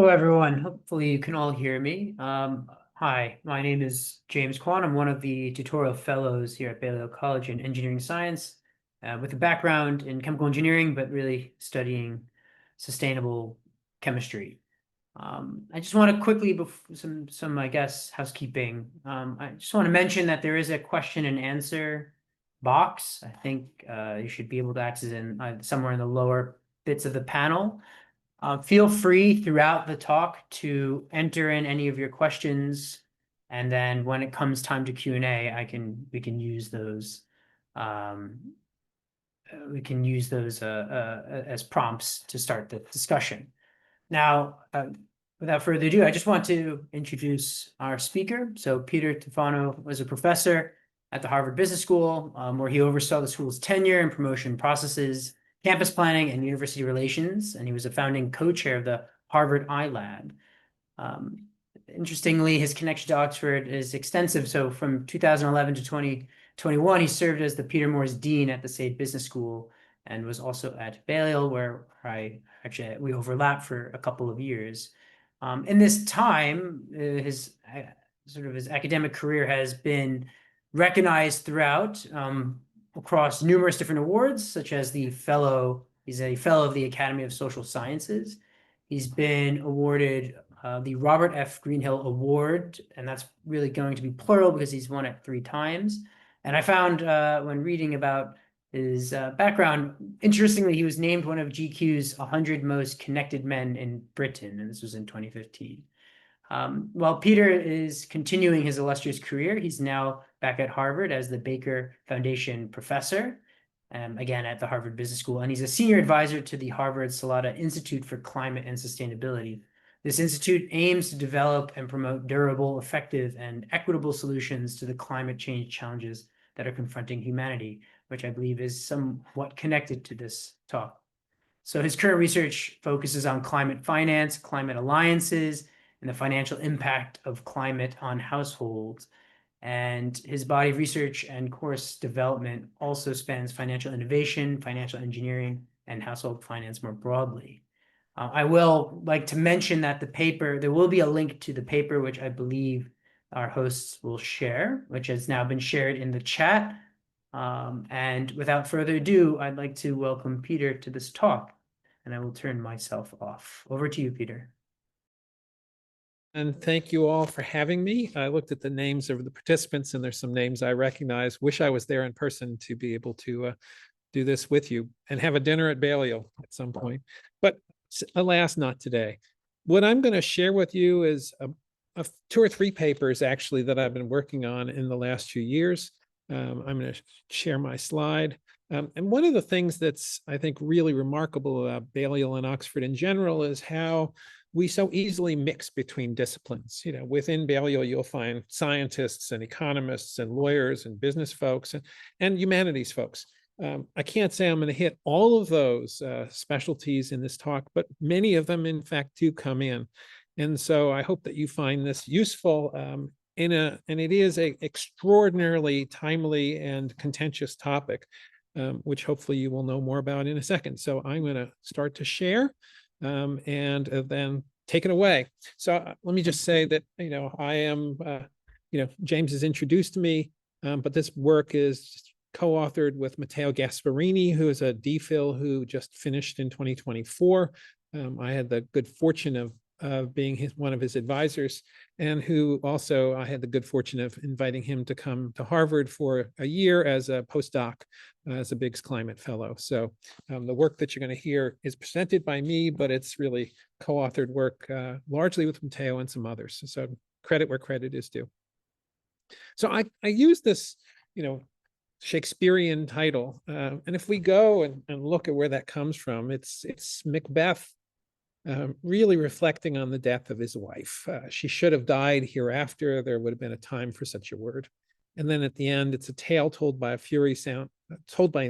Hello, everyone. Hopefully you can all hear me. Hi, my name is James Kwan. I'm one of the tutorial fellows here at Balliol College in engineering science, with a background in chemical engineering, but really studying sustainable chemistry. I just want to quickly, I guess, housekeeping. I just want to mention that there is a question and answer box. I think you should be able to access it somewhere in the lower bits of the panel. Feel free throughout the talk to enter in any of your questions, and then when it comes time to Q&A, we can use those um, as prompts to start the discussion. Now, without further ado, I just want to introduce our speaker. So Peter Tufano was a professor at the Harvard Business School, where he oversaw the school's tenure and promotion processes, campus planning, and university relations, and he was a founding co-chair of the Harvard iLab. Interestingly, his connection to Oxford is extensive. So from 2011 to 2021, he served as the Peter Morris Dean at the Saïd Business School and was also at Balliol, where we overlapped for a couple of years. In this time, his academic career has been recognized throughout across numerous different awards, such as the fellow. He's a fellow of the Academy of Social Sciences. He's been awarded the Robert F. Greenhill Award, and that's really going to be plural because he's won it 3 times. And I found when reading about his background, interestingly, he was named one of GQ's 100 most connected men in Britain, and this was in 2015. While Peter is continuing his illustrious career, he's now back at Harvard as the Baker Foundation professor, again at the Harvard Business School, and he's a senior advisor to the Harvard Salata Institute for Climate and Sustainability. This institute aims to develop and promote durable, effective, and equitable solutions to the climate change challenges that are confronting humanity, which I believe is somewhat connected to this talk. So his current research focuses on climate finance, climate alliances, and the financial impact of climate on households. And his body of research and course development also spans financial innovation, financial engineering, and household finance more broadly. I will like to mention that there will be a link to the paper, which I believe our hosts will share, which has now been shared in the chat. And without further ado, I'd like to welcome Peter to this talk, and I will turn myself off. Over to you, Peter. And thank you all for having me. I looked at the names of the participants, and there's some names I recognize. Wish I was there in person to be able to do this with you and have a dinner at Balliol at some point. But alas, not today. What I'm going to share with you is 2 or 3 papers, actually, that I've been working on in the last few years. I'm going to share my slide. And one of the things that's, I think, really remarkable about Balliol and Oxford in general is how we so easily mix between disciplines. You know, within Balliol, you'll find scientists and economists and lawyers and business folks and humanities folks. I can't say I'm going to hit all of those specialties in this talk, but many of them, in fact, do come in. And so I hope that you find this useful and it is an extraordinarily timely and contentious topic, which hopefully you will know more about in a second. So I'm going to start to share and then take it away. So let me just say that, I am, James has introduced me, but this work is co-authored with Matteo Gasparini, who is a DPhil who just finished in 2024. I had the good fortune of being one of his advisors, and who also I had the good fortune of inviting him to come to Harvard for a year as a postdoc, as a Biggs Climate Fellow. So the work that you're going to hear is presented by me, but it's really co-authored work largely with Matteo and some others. So credit where credit is due. So I use this, Shakespearean title. And if we go and look at where that comes from, it's Macbeth really reflecting on the death of his wife. She should have died hereafter. There would have been a time for such a word. And then at the end, it's a tale told by an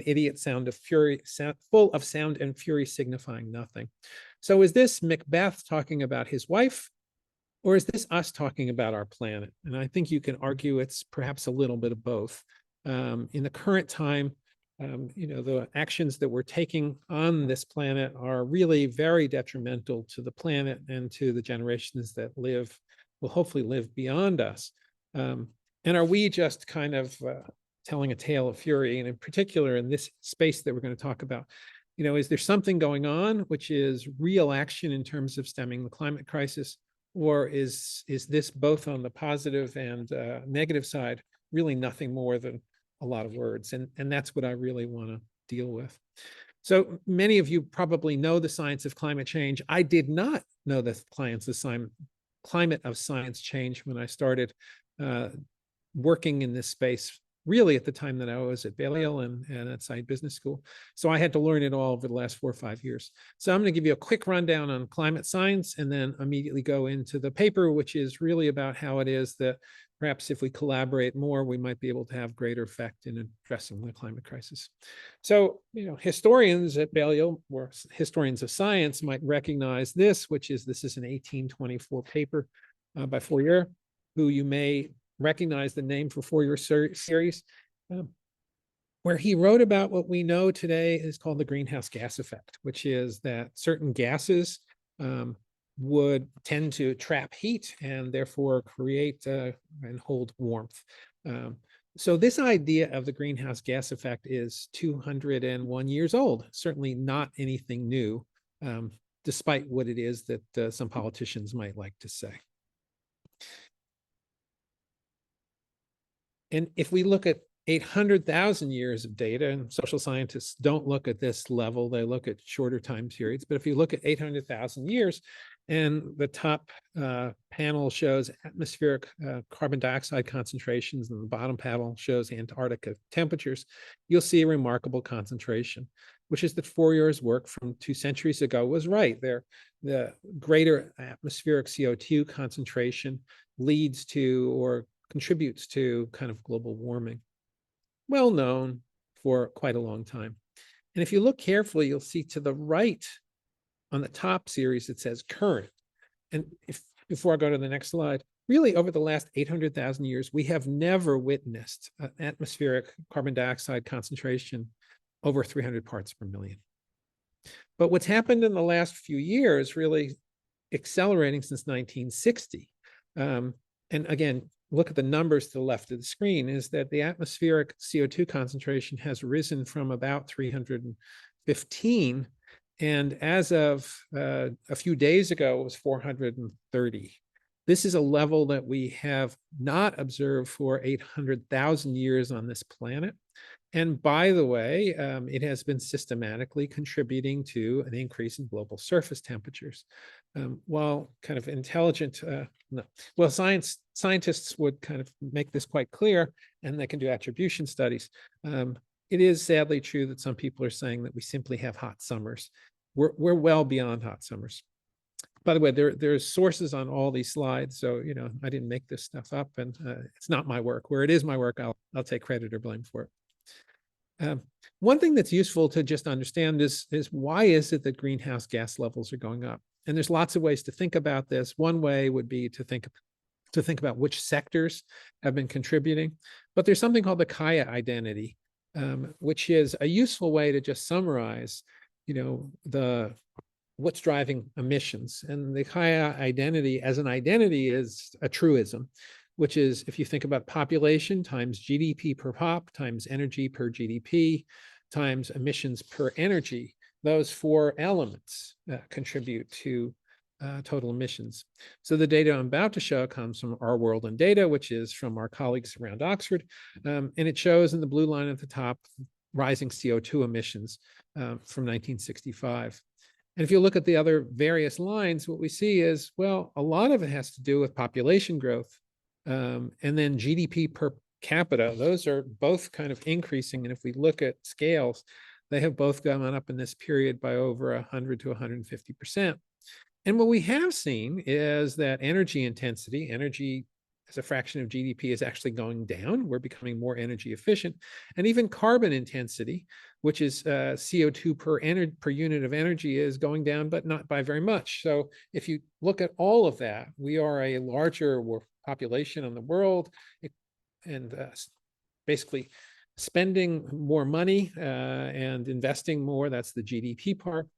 idiot full of sound and fury signifying nothing. So is this Macbeth talking about his wife, or is this us talking about our planet? And I think you can argue it's perhaps a little bit of both. In the current time, The actions that we're taking on this planet are really very detrimental to the planet and to the generations that will hopefully live beyond us. And are we just kind of telling a tale of fury? And in particular, in this space that we're going to talk about, is there something going on which is real action in terms of stemming the climate crisis? Or is this both on the positive and negative side really nothing more than a lot of words? And that's what I really want to deal with. So many of you probably know the science of climate change. I did not know the climate of science change when I started working in this space, really at the time that I was at Balliol and at Saïd Business School. So I had to learn it all over the last 4 or 5 years. So I'm going to give you a quick rundown on climate science and then immediately go into the paper, which is really about how it is that perhaps if we collaborate more, we might be able to have greater effect in addressing the climate crisis. So, historians at Balliol, or historians of science, might recognize this is an 1824 paper by Fourier, who you may recognize the name for Fourier series, where he wrote about what we know today is called the greenhouse gas effect, which is that certain gases would tend to trap heat and therefore create and hold warmth. So this idea of the greenhouse gas effect is 201 years old, certainly not anything new, despite what it is that some politicians might like to say. And if we look at 800,000 years of data, and social scientists don't look at this level, they look at shorter time periods, but if you look at 800,000 years, and the top panel shows atmospheric carbon dioxide concentrations, and the bottom panel shows Antarctica temperatures, you'll see a remarkable concentration, which is that Fourier's work from 2 centuries ago was right. The greater atmospheric CO2 concentration leads to or contributes to kind of global warming, well known for quite a long time. And if you look carefully, you'll see to the right on the top series, it says current. And before I go to the next slide, really over the last 800,000 years, we have never witnessed an atmospheric carbon dioxide concentration over 300 parts per million. But what's happened in the last few years, really accelerating since 1960, and again, look at the numbers to the left of the screen, is that the atmospheric CO2 concentration has risen from about 315, and as of a few days ago, it was 430. This is a level that we have not observed for 800,000 years on this planet. And by the way, it has been systematically contributing to an increase in global surface temperatures. While kind of intelligent, well, scientists would kind of make this quite clear, and they can do attribution studies. It is sadly true that some people are saying that we simply have hot summers. We're well beyond hot summers. By the way, there's sources on all these slides, so I didn't make this stuff up, and it's not my work. Where it is my work, I'll take credit or blame for it. One thing that's useful to just understand is why is it that greenhouse gas levels are going up? And there's lots of ways to think about this. One way would be to think about which sectors have been contributing, but there's something called the Kaya identity, which is a useful way to just summarize, what's driving emissions. And the Kaya identity as an identity is a truism, which is if you think about population times GDP per pop times energy per GDP times emissions per energy, those 4 elements contribute to total emissions. So the data I'm about to show comes from Our World in Data, which is from our colleagues around Oxford. And it shows in the blue line at the top, rising CO2 emissions from 1965. And if you look at the other various lines, what we see is, well, a lot of it has to do with population growth. And then GDP per capita, those are both kind of increasing. And if we look at scales, they have both gone up in this period by over 100 to 150%. And what we have seen is that energy intensity, energy as a fraction of GDP, is actually going down. We're becoming more energy efficient. And even carbon intensity, which is CO2 per unit of energy, is going down, but not by very much. So if you look at all of that, we are a larger population in the world, and basically spending more money and investing more. That's the GDP part.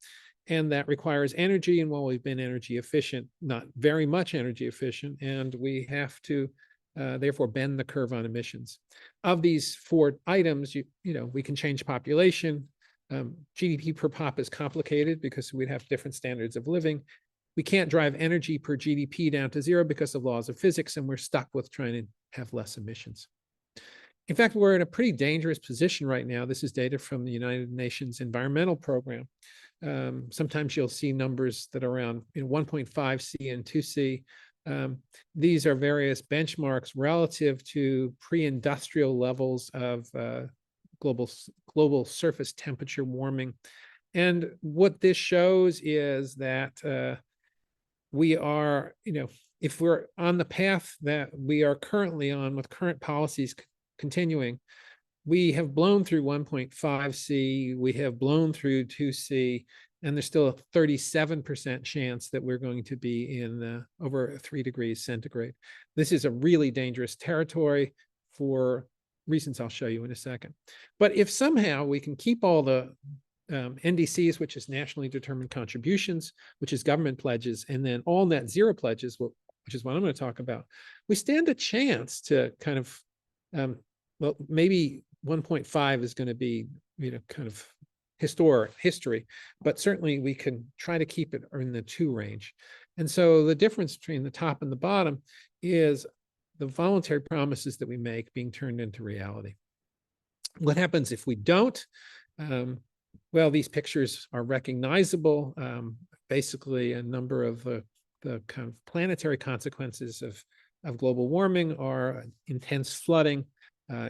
And that requires energy. And while we've been energy efficient, not very much energy efficient, and we have to therefore bend the curve on emissions. Of these four items, we can change population. GDP per pop is complicated because we'd have different standards of living. We can't drive energy per GDP down to zero because of laws of physics, and we're stuck with trying to have less emissions. In fact, we're in a pretty dangerous position right now. This is data from the United Nations Environmental Program. Sometimes you'll see numbers that are around 1.5 C and 2 C. These are various benchmarks relative to pre-industrial levels of global surface temperature warming. And what this shows is that we are, if we're on the path that we are currently on with current policies continuing, we have blown through 1.5 C, we have blown through 2 C, and there's still a 37% chance that we're going to be in over 3 degrees centigrade. This is a really dangerous territory for reasons I'll show you in a second. But if somehow we can keep all the NDCs, which is nationally determined contributions, which is government pledges, and then all net zero pledges, which is what I'm going to talk about, we stand a chance to kind of, well, maybe 1.5 is going to be, kind of history, but certainly we can try to keep it in the 2 range. And so the difference between the top and the bottom is the voluntary promises that we make being turned into reality. What happens if we don't? Well, these pictures are recognizable. Basically, a number of the kind of planetary consequences of global warming are intense flooding,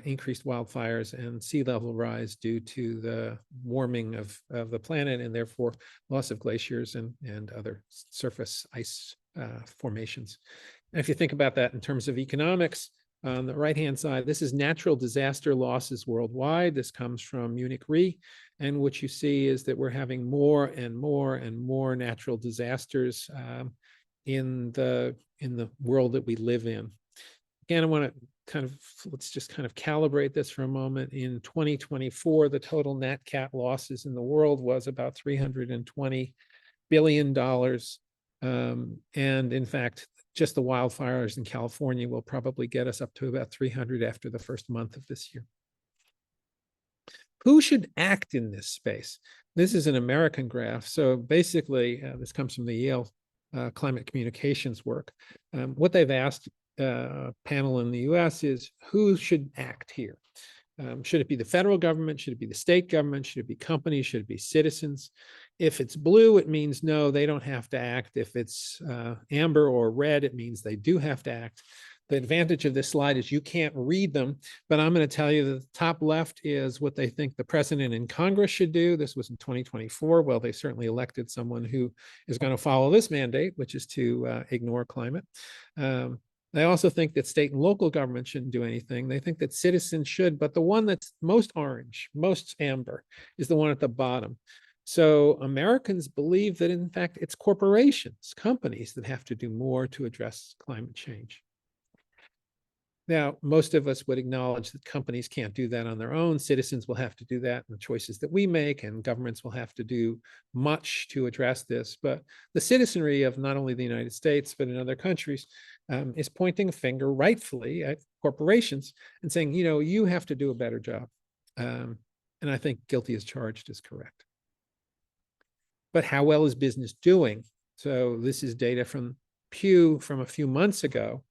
increased wildfires, and sea level rise due to the warming of the planet, and therefore loss of glaciers and other surface ice formations. And if you think about that in terms of economics, on the right-hand side, this is natural disaster losses worldwide. This comes from Munich Re. And what you see is that we're having more and more and more natural disasters in the world that we live in. Again, I want to let's just kind of calibrate this for a moment. In 2024, the total nat cat losses in the world was about $320 billion. And in fact, just the wildfires in California will probably get us up to about 300 after the first month of this year. Who should act in this space? This is an American graph. So basically, this comes from the Yale climate communications work. What they've asked a panel in the US is, who should act here? Should it be the federal government? Should it be the state government? Should it be companies? Should it be citizens? If it's blue, it means no, they don't have to act. If it's amber or red, it means they do have to act. The advantage of this slide is you can't read them, but I'm going to tell you that the top left is what they think the president and Congress should do. This was in 2024. Well, they certainly elected someone who is going to follow this mandate, which is to ignore climate. They also think that state and local government shouldn't do anything. They think that citizens should, but the one that's most orange, most amber, is the one at the bottom. So Americans believe that, in fact, it's corporations, companies that have to do more to address climate change. Now, most of us would acknowledge that companies can't do that on their own. Citizens will have to do that in the choices that we make, and governments will have to do much to address this. But the citizenry of not only the United States, but in other countries, is pointing a finger rightfully at corporations and saying, you have to do a better job. And I think guilty as charged is correct. But how well is business doing? So this is data from Pew from a few months ago.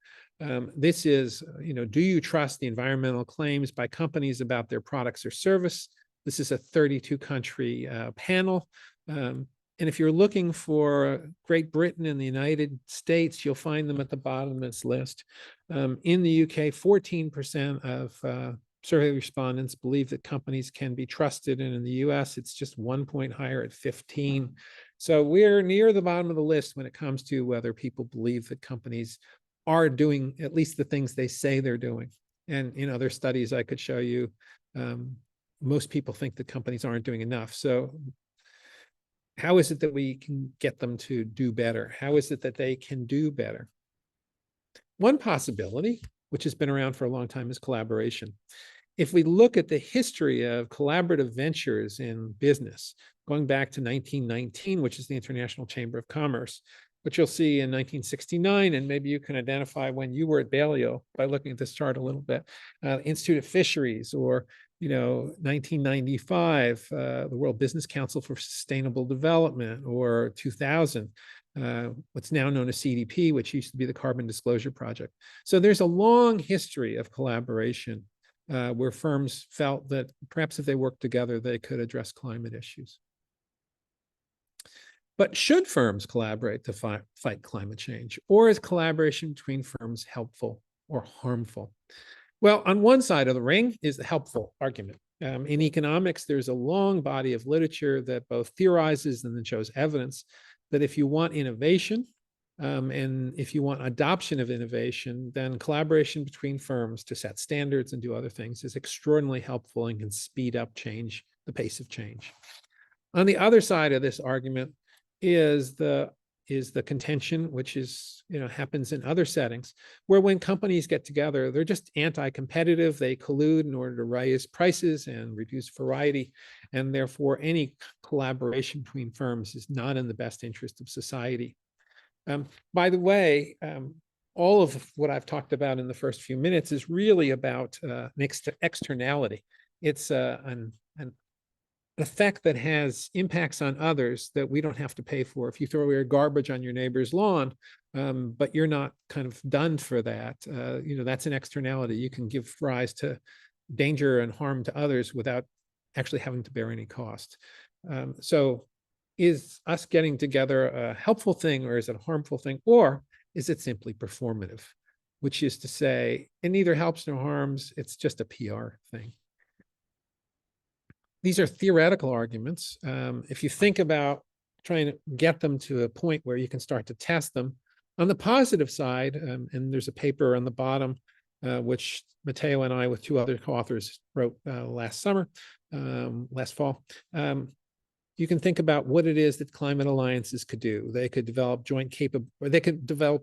This is, do you trust the environmental claims by companies about their products or service? This is a 32-country panel. And if you're looking for Great Britain and the United States, you'll find them at the bottom of this list. In the UK, 14% of survey respondents believe that companies can be trusted. And in the US, it's just 1 point higher at 15. So we're near the bottom of the list when it comes to whether people believe that companies are doing at least the things they say they're doing. And in other studies I could show you, most people think that companies aren't doing enough. So how is it that we can get them to do better? How is it that they can do better? One possibility, which has been around for a long time, is collaboration. if we look at the history of collaborative ventures in business, going back to 1919, which is the International Chamber of Commerce, which you'll see in 1969, and maybe you can identify when you were at Balliol by looking at this chart a little bit, Institute of Fisheries, or 1995, the World Business Council for Sustainable Development, or 2000, what's now known as CDP, which used to be the Carbon Disclosure Project. So there's a long history of collaboration where firms felt that perhaps if they worked together, they could address climate issues. But should firms collaborate to fight climate change, or is collaboration between firms helpful or harmful? Well, on one side of the ring is the helpful argument. In economics, there's a long body of literature that both theorizes and then shows evidence that if you want innovation, and if you want adoption of innovation, then collaboration between firms to set standards and do other things is extraordinarily helpful and can speed up change, the pace of change. On the other side of this argument is the contention, which is, happens in other settings, where when companies get together, they're just anti-competitive. They collude in order to raise prices and reduce variety, and therefore any collaboration between firms is not in the best interest of society. By the way, all of what I've talked about in the first few minutes is really about an externality. It's an effect that has impacts on others that we don't have to pay for. If you throw your garbage on your neighbor's lawn, but you're not kind of done for that, that's an externality. You can give rise to danger and harm to others without actually having to bear any cost. So is us getting together a helpful thing, or is it a harmful thing, or is it simply performative, which is to say it neither helps nor harms, it's just a PR thing. These are theoretical arguments. If you think about trying to get them to a point where you can start to test them, on the positive side, and there's a paper on the bottom, which Matteo and I with two other co-authors wrote last fall, you can think about what it is that climate alliances could do. They could develop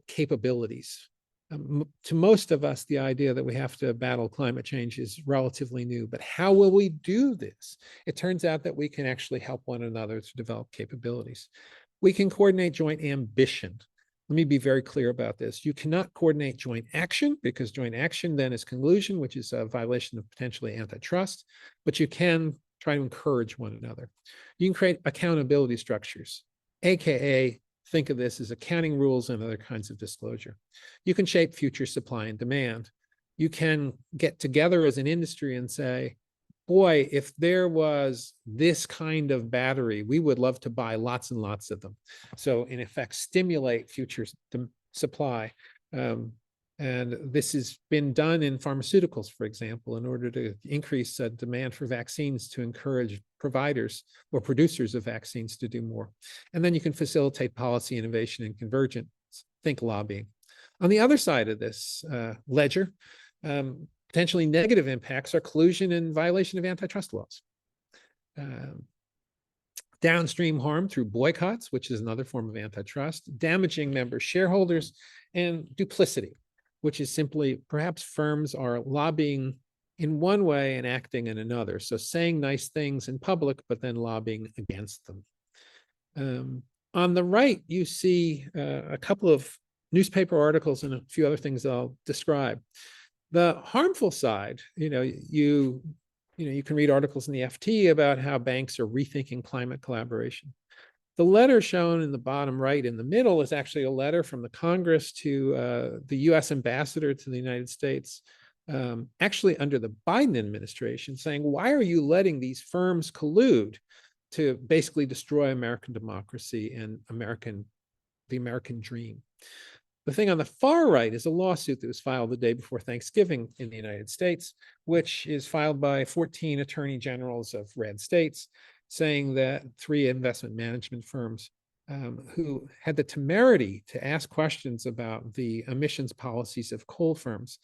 capabilities. To most of us, the idea that we have to battle climate change is relatively new, but how will we do this? It turns out that we can actually help one another to develop capabilities. We can coordinate joint ambition. Let me be very clear about this. You cannot coordinate joint action, because joint action then is collusion, which is a violation of potentially antitrust, but you can try to encourage one another. You can create accountability structures, AKA think of this as accounting rules and other kinds of disclosure. You can shape future supply and demand. You can get together as an industry and say, boy, if there was this kind of battery, we would love to buy lots and lots of them. So in effect, stimulate future supply. And this has been done in pharmaceuticals, for example, in order to increase demand for vaccines, to encourage providers or producers of vaccines to do more. And then you can facilitate policy innovation and convergence, think lobbying. On the other side of this ledger, potentially negative impacts are collusion and violation of antitrust laws. Downstream harm through boycotts, which is another form of antitrust, damaging member shareholders, and duplicity, which is simply perhaps firms are lobbying in one way and acting in another. So saying nice things in public, but then lobbying against them. On the right, you see a couple of newspaper articles and a few other things that I'll describe. The harmful side, you can read articles in the FT about how banks are rethinking climate collaboration. The letter shown in the bottom right in the middle is actually a letter from the Congress to the US ambassador to the United States, actually under the Biden administration, saying, why are you letting these firms collude to basically destroy American democracy and the American dream? The thing on the far right is a lawsuit that was filed the day before Thanksgiving in the United States, which is filed by 14 attorney generals of red states, saying that 3 investment management firms who had the temerity to ask questions about the emissions policies of coal firms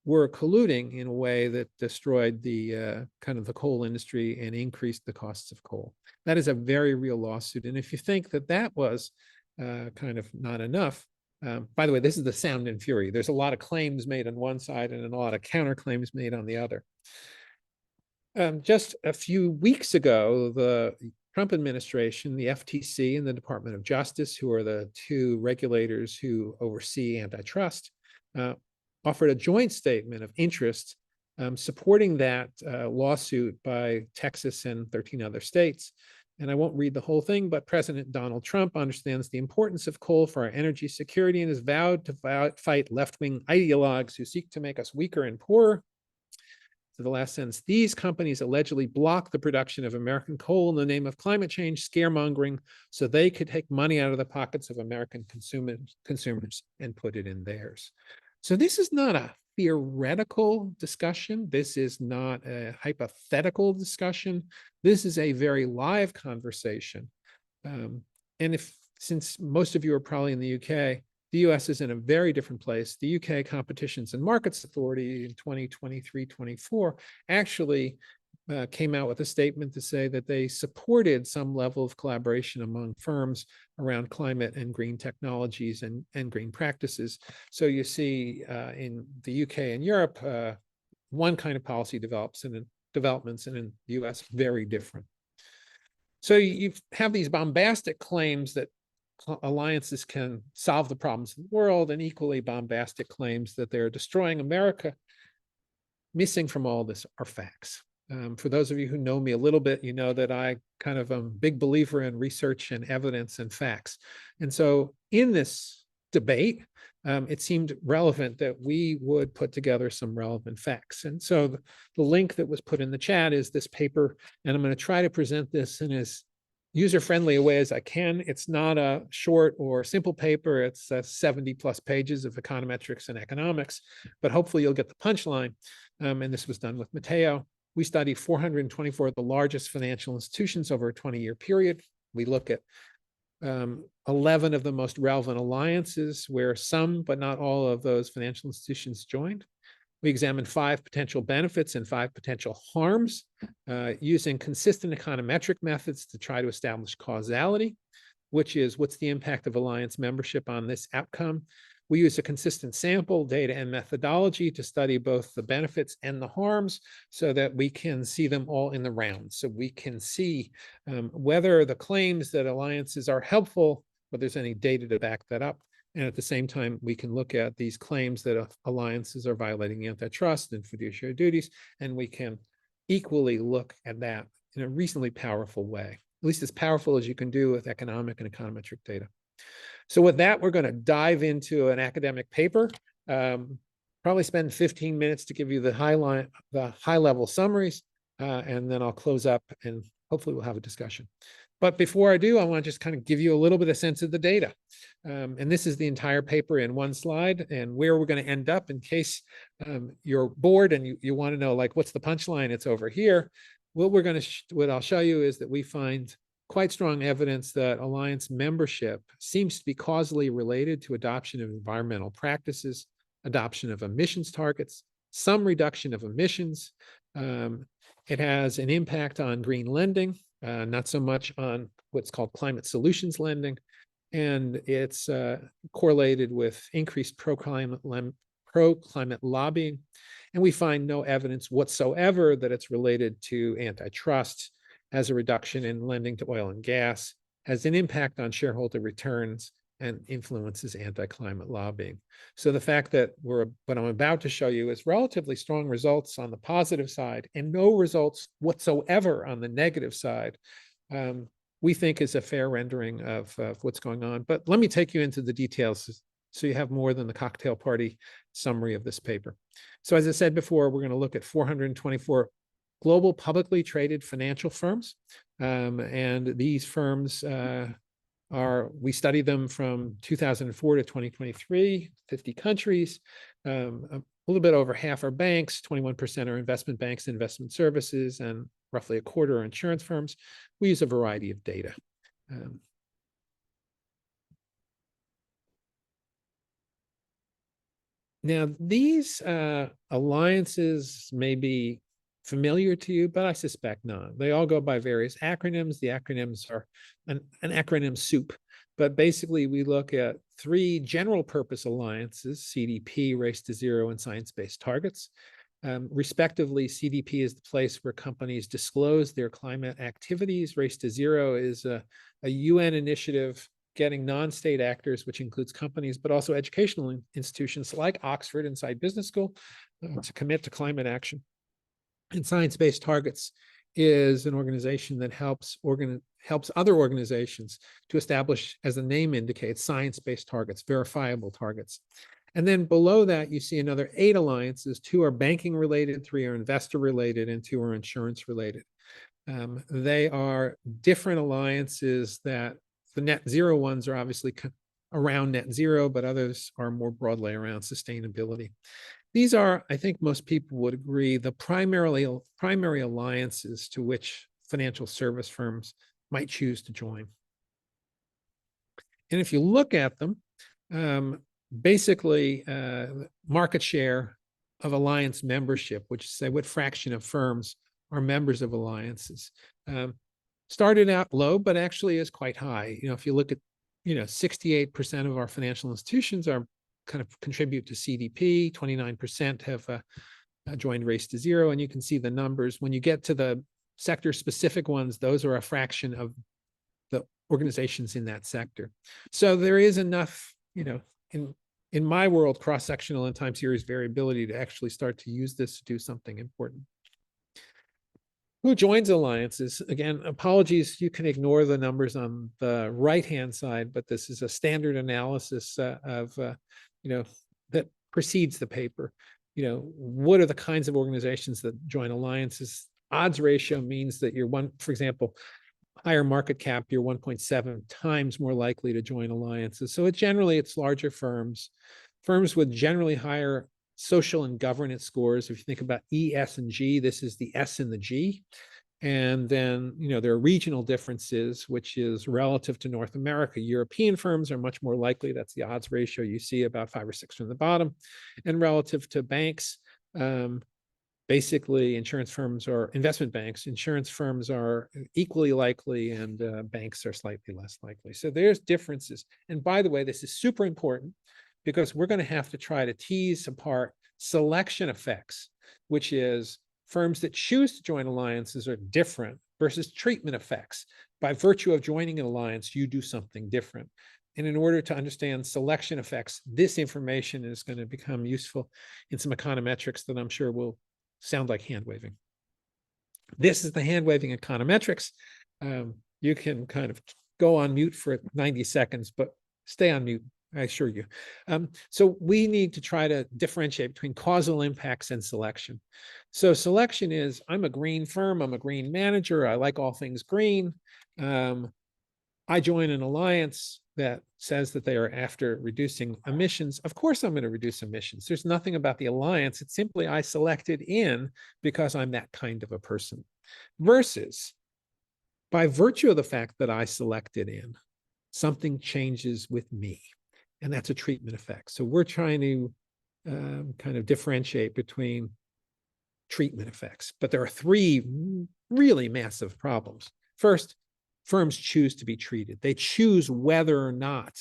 were colluding in a way that destroyed the kind of the coal industry and increased the costs of coal. That is a very real lawsuit. And if you think that that was kind of not enough, by the way, this is the sound and fury. There's a lot of claims made on one side and a lot of counterclaims made on the other. Just a few weeks ago, the Trump administration, the FTC and the Department of Justice, who are the two regulators who oversee antitrust, offered a joint statement of interest supporting that lawsuit by Texas and 13 other states. And I won't read the whole thing, but President Donald Trump understands the importance of coal for our energy security and has vowed to fight left-wing ideologues who seek to make us weaker and poorer. To the last sentence, these companies allegedly block the production of American coal in the name of climate change scaremongering so they could take money out of the pockets of American consumers and put it in theirs. So this is not a theoretical discussion. This is not a hypothetical discussion. This is a very live conversation. And since most of you are probably in the UK, the US is in a very different place. The UK Competitions and Markets Authority in 2023-24 actually came out with a statement to say that they supported some level of collaboration among firms around climate and green technologies and green practices. So you see in the UK and Europe, one kind of policy developments, and in the US, very different. So you have these bombastic claims that alliances can solve the problems of the world, and equally bombastic claims that they're destroying America. Missing from all this are facts. For those of you who know me a little bit, you know that I kind of am a big believer in research and evidence and facts. And so in this debate, it seemed relevant that we would put together some relevant facts. And so the link that was put in the chat is this paper, and I'm going to try to present this in as user-friendly a way as I can. It's not a short or simple paper. It's 70 plus pages of econometrics and economics, but hopefully you'll get the punchline. And this was done with Matteo. We studied 424 of the largest financial institutions over a 20-year period. We look at 11 of the most relevant alliances where some, but not all of those financial institutions joined. We examined 5 potential benefits and 5 potential harms using consistent econometric methods to try to establish causality, which is what's the impact of alliance membership on this outcome. We use a consistent sample, data, and methodology to study both the benefits and the harms so that we can see them all in the round. So we can see whether the claims that alliances are helpful, but there's any data to back that up. And at the same time, we can look at these claims that alliances are violating antitrust and fiduciary duties, and we can equally look at that in a reasonably powerful way, at least as powerful as you can do with economic and econometric data. So with that, we're going to dive into an academic paper, probably spend 15 minutes to give you the high-level summaries, and then I'll close up and hopefully we'll have a discussion. But before I do, I want to just kind of give you a little bit of sense of the data. And this is the entire paper in one slide, and where we're going to end up in case you're bored and you want to know, like, what's the punchline? It's over here. What I'll show you is that we find quite strong evidence that alliance membership seems to be causally related to adoption of environmental practices, adoption of emissions targets, some reduction of emissions. It has an impact on green lending, not so much on what's called climate solutions lending. And it's correlated with increased pro-climate lobbying. And we find no evidence whatsoever that it's related to antitrust, has a reduction in lending to oil and gas, has an impact on shareholder returns, and influences anti-climate lobbying. So the fact that what I'm about to show you is relatively strong results on the positive side and no results whatsoever on the negative side, we think is a fair rendering of what's going on. But let me take you into the details so you have more than the cocktail party summary of this paper. So as I said before, we're going to look at 424 global publicly traded financial firms. And these firms we study them from 2004 to 2023, 50 countries. A little bit over half are banks, 21% are investment banks and investment services, and roughly a quarter are insurance firms. We use a variety of data. Now, these alliances may be familiar to you, but I suspect not. They all go by various acronyms. The acronyms are an acronym soup, but basically we look at 3 general purpose alliances: CDP, Race to Zero, and Science-Based Targets. Respectively, CDP is the place where companies disclose their climate activities. Race to Zero is a UN initiative getting non-state actors, which includes companies, but also educational institutions like Oxford and Saïd Business School, to commit to climate action. And Science-Based Targets is an organization that helps other organizations to establish, as the name indicates, science-based targets, verifiable targets. And then below that, you see another 8 alliances. 2 are banking related, 3 are investor related, and 2 are insurance related. They are different alliances. That the net zero ones are obviously around net zero, but others are more broadly around sustainability. These are, I think most people would agree, the primary alliances to which financial service firms might choose to join. And if you look at them, basically market share of alliance membership, which say what fraction of firms are members of alliances, started out low, but actually is quite high. If you look at, 68% of our financial institutions are kind of contribute to CDP, 29% have joined Race to Zero, and you can see the numbers. When you get to the sector-specific ones, those are a fraction of the organizations in that sector. So there is enough, in my world, cross-sectional and time series variability to actually start to use this to do something important. Who joins alliances? Again, apologies, you can ignore the numbers on the right-hand side, but this is a standard analysis of that precedes the paper. What are the kinds of organizations that join alliances? Odds ratio means that you're for example, higher market cap, you're 1.7 times more likely to join alliances. So it's larger firms with generally higher social and governance scores. If you think about E, S, and G, this is the S and the G. And then, there are regional differences, which is relative to North America. European firms are much more likely. That's the odds ratio you see about 5 or 6 from the bottom. And relative to banks, basically insurance firms or investment banks, insurance firms are equally likely, and banks are slightly less likely. So there's differences. And by the way, this is super important, because we're going to have to try to tease apart selection effects, which is firms that choose to join alliances are different, versus treatment effects. By virtue of joining an alliance, you do something different. And in order to understand selection effects, this information is going to become useful in some econometrics that I'm sure will sound like hand waving. This is the hand waving econometrics. You can kind of go on mute for 90 seconds, but stay on mute, I assure you. So we need to try to differentiate between causal impacts and selection. So selection is, I'm a green firm, I'm a green manager, I like all things green. I join an alliance that says that they are after reducing emissions. Of course, I'm going to reduce emissions. There's nothing about the alliance. It's simply I selected in because I'm that kind of a person. Versus, by virtue of the fact that I selected in, something changes with me. And that's a treatment effect. So we're trying to kind of differentiate between treatment effects. But there are 3 really massive problems. First, firms choose to be treated. They choose whether or not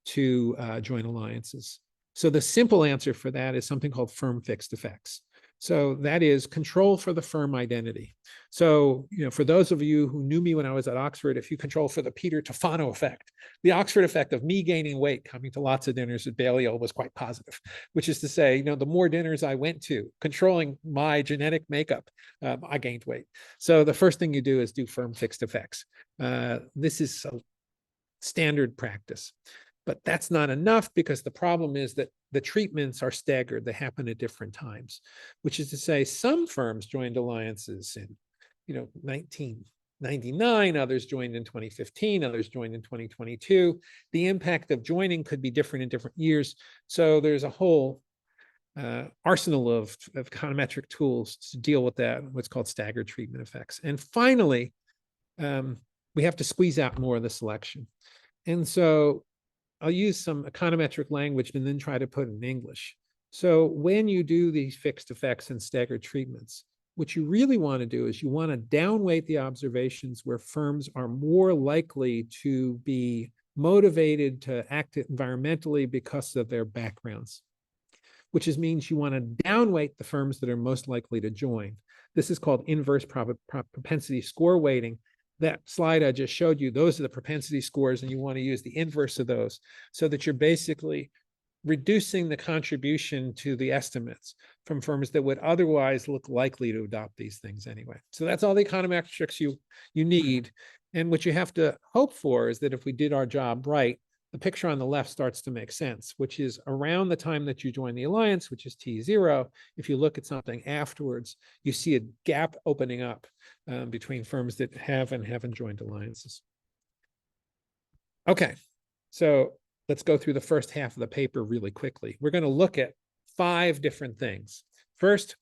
to join alliances. So the simple answer for that is something called firm fixed effects. So that is control for the firm identity. So, for those of you who knew me when I was at Oxford, if you control for the Peter Tufano effect, the Oxford effect of me gaining weight, coming to lots of dinners at Balliol, was quite positive, which is to say, the more dinners I went to, controlling my genetic makeup, I gained weight. So the first thing you do is do firm fixed effects. This is a standard practice. But that's not enough, because the problem is that the treatments are staggered. They happen at different times, which is to say some firms joined alliances in 1999, others joined in 2015, others joined in 2022. The impact of joining could be different in different years. So there's a whole arsenal of econometric tools to deal with that, what's called staggered treatment effects. And finally, we have to squeeze out more of the selection. And so I'll use some econometric language and then try to put it in English. So when you do these fixed effects and staggered treatments, what you really want to do is you want to downweight the observations where firms are more likely to be motivated to act environmentally because of their backgrounds. which means you want to downweight the firms that are most likely to join. This is called inverse propensity score weighting. That slide I just showed you, those are the propensity scores, and you want to use the inverse of those so that you're basically reducing the contribution to the estimates from firms that would otherwise look likely to adopt these things anyway. So that's all the econometrics you need. And what you have to hope for is that if we did our job right, the picture on the left starts to make sense, which is around the time that you join the alliance, which is T0. If you look at something afterwards, you see a gap opening up between firms that have and haven't joined alliances. Okay, so let's go through the first half of the paper really quickly. We're going to look at 5 different things. First,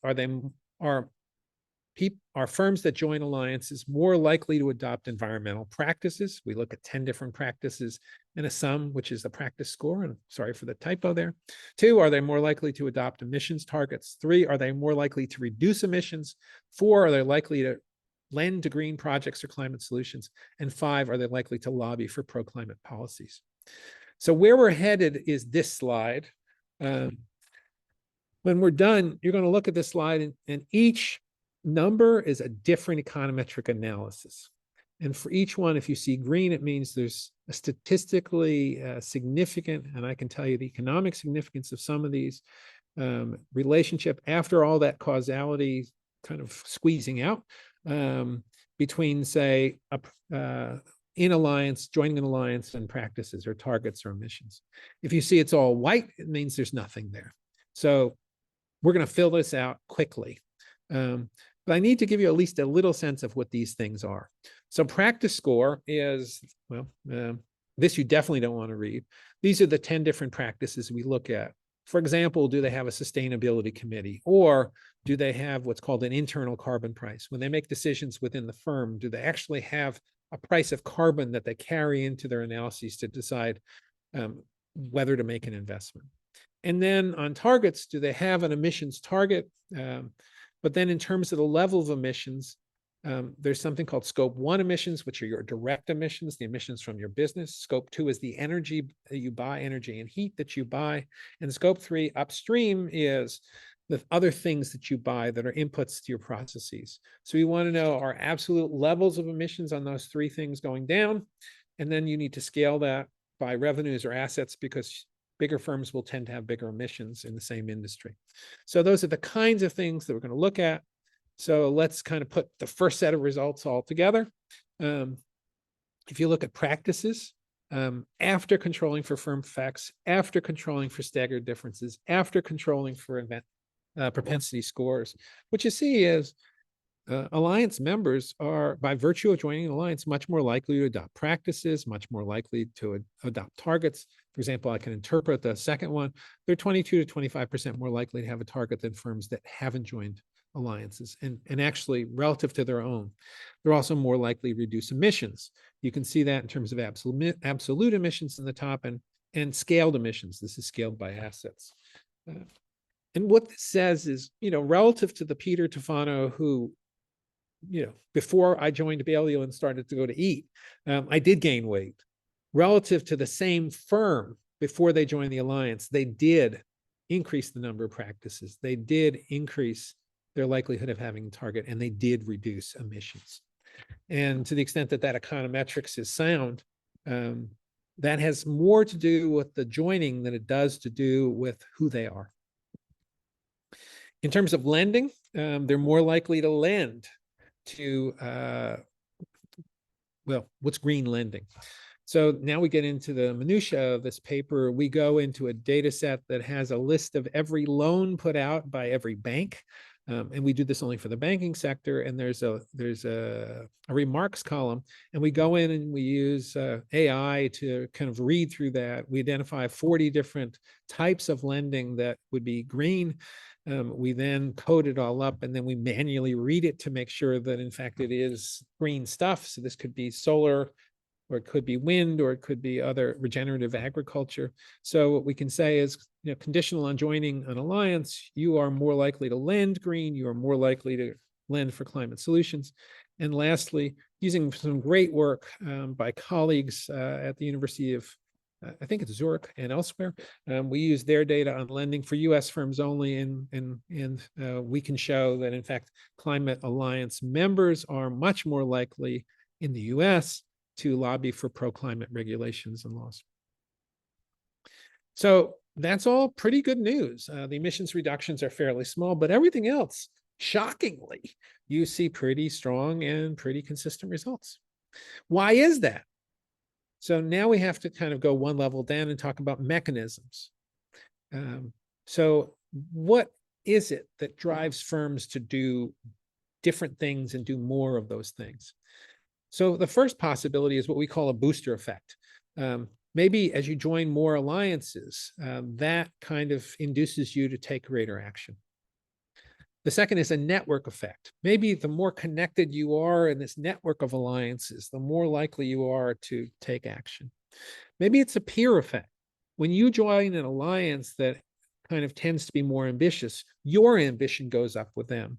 are firms that join alliances more likely to adopt environmental practices? We look at 10 different practices and a sum, which is the practice score. And sorry for the typo there. 2, are they more likely to adopt emissions targets? 3, are they more likely to reduce emissions? 4, are they likely to lend to green projects or climate solutions? And 5, are they likely to lobby for pro-climate policies? So where we're headed is this slide. When we're done, you're going to look at this slide, and each number is a different econometric analysis. And for each one, if you see green, it means there's a statistically significant, and I can tell you the economic significance of some of these relationship after all that causality kind of squeezing out between, say, in alliance, joining an alliance, and practices or targets or emissions. If you see it's all white, it means there's nothing there. So we're going to fill this out quickly. But I need to give you at least a little sense of what these things are. So practice score is, well, this you definitely don't want to read. These are the 10 different practices we look at. For example, do they have a sustainability committee? Or do they have what's called an internal carbon price? When they make decisions within the firm, do they actually have a price of carbon that they carry into their analyses to decide whether to make an investment? And then on targets, do they have an emissions target? But then in terms of the level of emissions, there's something called scope 1 emissions, which are your direct emissions, the emissions from your business. Scope 2 is the energy that you buy, energy and heat that you buy. And scope 3 upstream is the other things that you buy that are inputs to your processes. So you want to know our absolute levels of emissions on those 3 things going down. And then you need to scale that by revenues or assets, because bigger firms will tend to have bigger emissions in the same industry. So those are the kinds of things that we're going to look at. So let's kind of put the first set of results all together. If you look at practices, after controlling for firm effects, after controlling for staggered differences, after controlling for event propensity scores, what you see is alliance members are, by virtue of joining an alliance, much more likely to adopt practices, much more likely to adopt targets. For example, I can interpret the second one. They're 22 to 25% more likely to have a target than firms that haven't joined alliances. And actually, relative to their own, they're also more likely to reduce emissions. You can see that in terms of absolute emissions in the top, and scaled emissions. This is scaled by assets. And what this says is, relative to the Peter Tufano who, before I joined Balliol and started to go to eat, I did gain weight. Relative to the same firm before they joined the alliance, they did increase the number of practices. They did increase their likelihood of having a target, and they did reduce emissions. And to the extent that that econometrics is sound, that has more to do with the joining than it does to do with who they are. In terms of lending, they're more likely to lend to, what's green lending? So now we get into the minutia of this paper. We go into a data set that has a list of every loan put out by every bank. And we do this only for the banking sector. And there's a remarks column. And we go in and we use AI to kind of read through that. We identify 40 different types of lending that would be green. We then code it all up, and then we manually read it to make sure that, in fact, it is green stuff. So this could be solar, or it could be wind, or it could be other regenerative agriculture. So what we can say is, conditional on joining an alliance, you are more likely to lend green, you are more likely to lend for climate solutions. And lastly, using some great work by colleagues at the University of I think it's Zurich and elsewhere. We use their data on lending for US firms only, and we can show that, in fact, Climate Alliance members are much more likely in the US to lobby for pro-climate regulations and laws. So that's all pretty good news. The emissions reductions are fairly small, but everything else, shockingly, you see pretty strong and pretty consistent results. Why is that? So now we have to kind of go one level down and talk about mechanisms. So what is it that drives firms to do different things and do more of those things? So the first possibility is what we call a booster effect. Maybe as you join more alliances, that kind of induces you to take greater action. The second is a network effect. Maybe the more connected you are in this network of alliances, the more likely you are to take action. Maybe it's a peer effect. When you join an alliance that kind of tends to be more ambitious, your ambition goes up with them.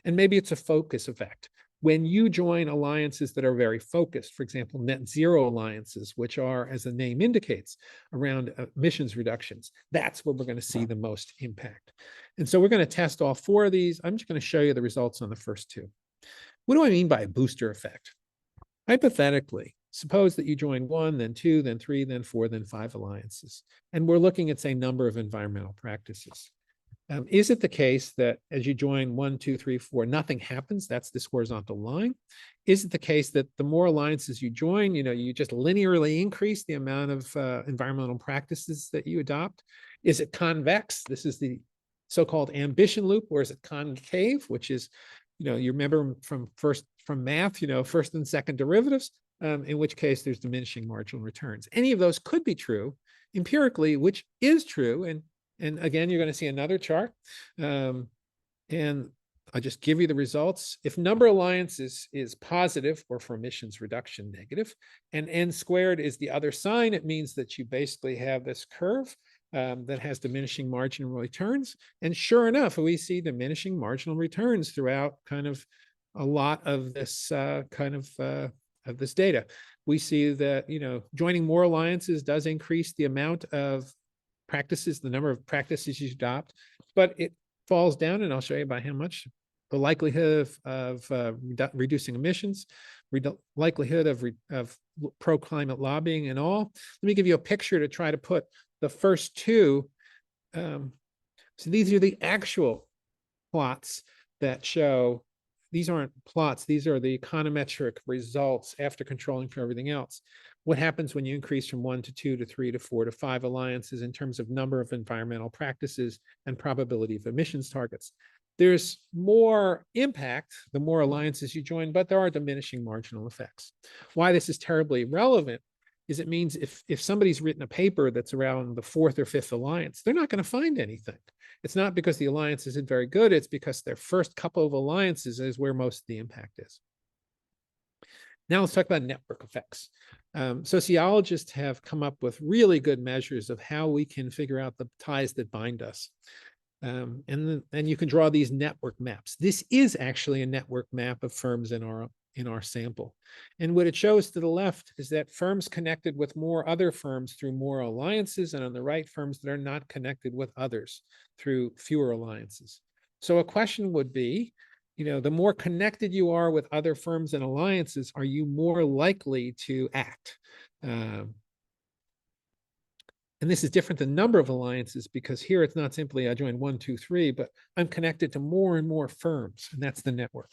And maybe it's a focus effect. When you join alliances that are very focused, for example, net zero alliances, which are, as the name indicates, around emissions reductions, that's where we're going to see the most impact. And so we're going to test all four of these. I'm just going to show you the results on the first two. What do I mean by a booster effect? Hypothetically, suppose that you join 1, then 2, then 3, then 4, then 5 alliances. And we're looking at, say, number of environmental practices. Is it the case that as you join 1, 2, 3, 4, nothing happens? That's this horizontal line. Is it the case that the more alliances you join, you just linearly increase the amount of environmental practices that you adopt? Is it convex? This is the so-called ambition loop, or is it concave, which is, you remember from math, first and second derivatives, in which case there's diminishing marginal returns. Any of those could be true empirically, which is true. And again, you're going to see another chart. And I'll just give you the results. If number alliances is positive, or for emissions reduction negative, and n squared is the other sign, it means that you basically have this curve that has diminishing marginal returns. And sure enough, we see diminishing marginal returns throughout kind of a lot of this of this data. We see that, joining more alliances does increase the amount of practices, the number of practices you adopt, but it falls down, and I'll show you by how much. The likelihood of reducing emissions, likelihood of pro-climate lobbying and all. Let me give you a picture to try to put the first two. So these are the actual plots that show, these aren't plots, these are the econometric results after controlling for everything else. What happens when you increase from 1 to 2 to 3 to 4 to 5 alliances in terms of number of environmental practices and probability of emissions targets? There's more impact the more alliances you join, but there are diminishing marginal effects. Why this is terribly relevant is it means if somebody's written a paper that's around the 4th or 5th alliance, they're not going to find anything. It's not because the alliance isn't very good, it's because their first couple of alliances is where most of the impact is. Now let's talk about network effects. Sociologists have come up with really good measures of how we can figure out the ties that bind us. And you can draw these network maps. This is actually a network map of firms in our sample. And what it shows to the left is that firms connected with more other firms through more alliances, and on the right, firms that are not connected with others through fewer alliances. So a question would be, the more connected you are with other firms and alliances, are you more likely to act? And this is different than number of alliances, because here it's not simply I joined 1, 2, 3, but I'm connected to more and more firms, and that's the network.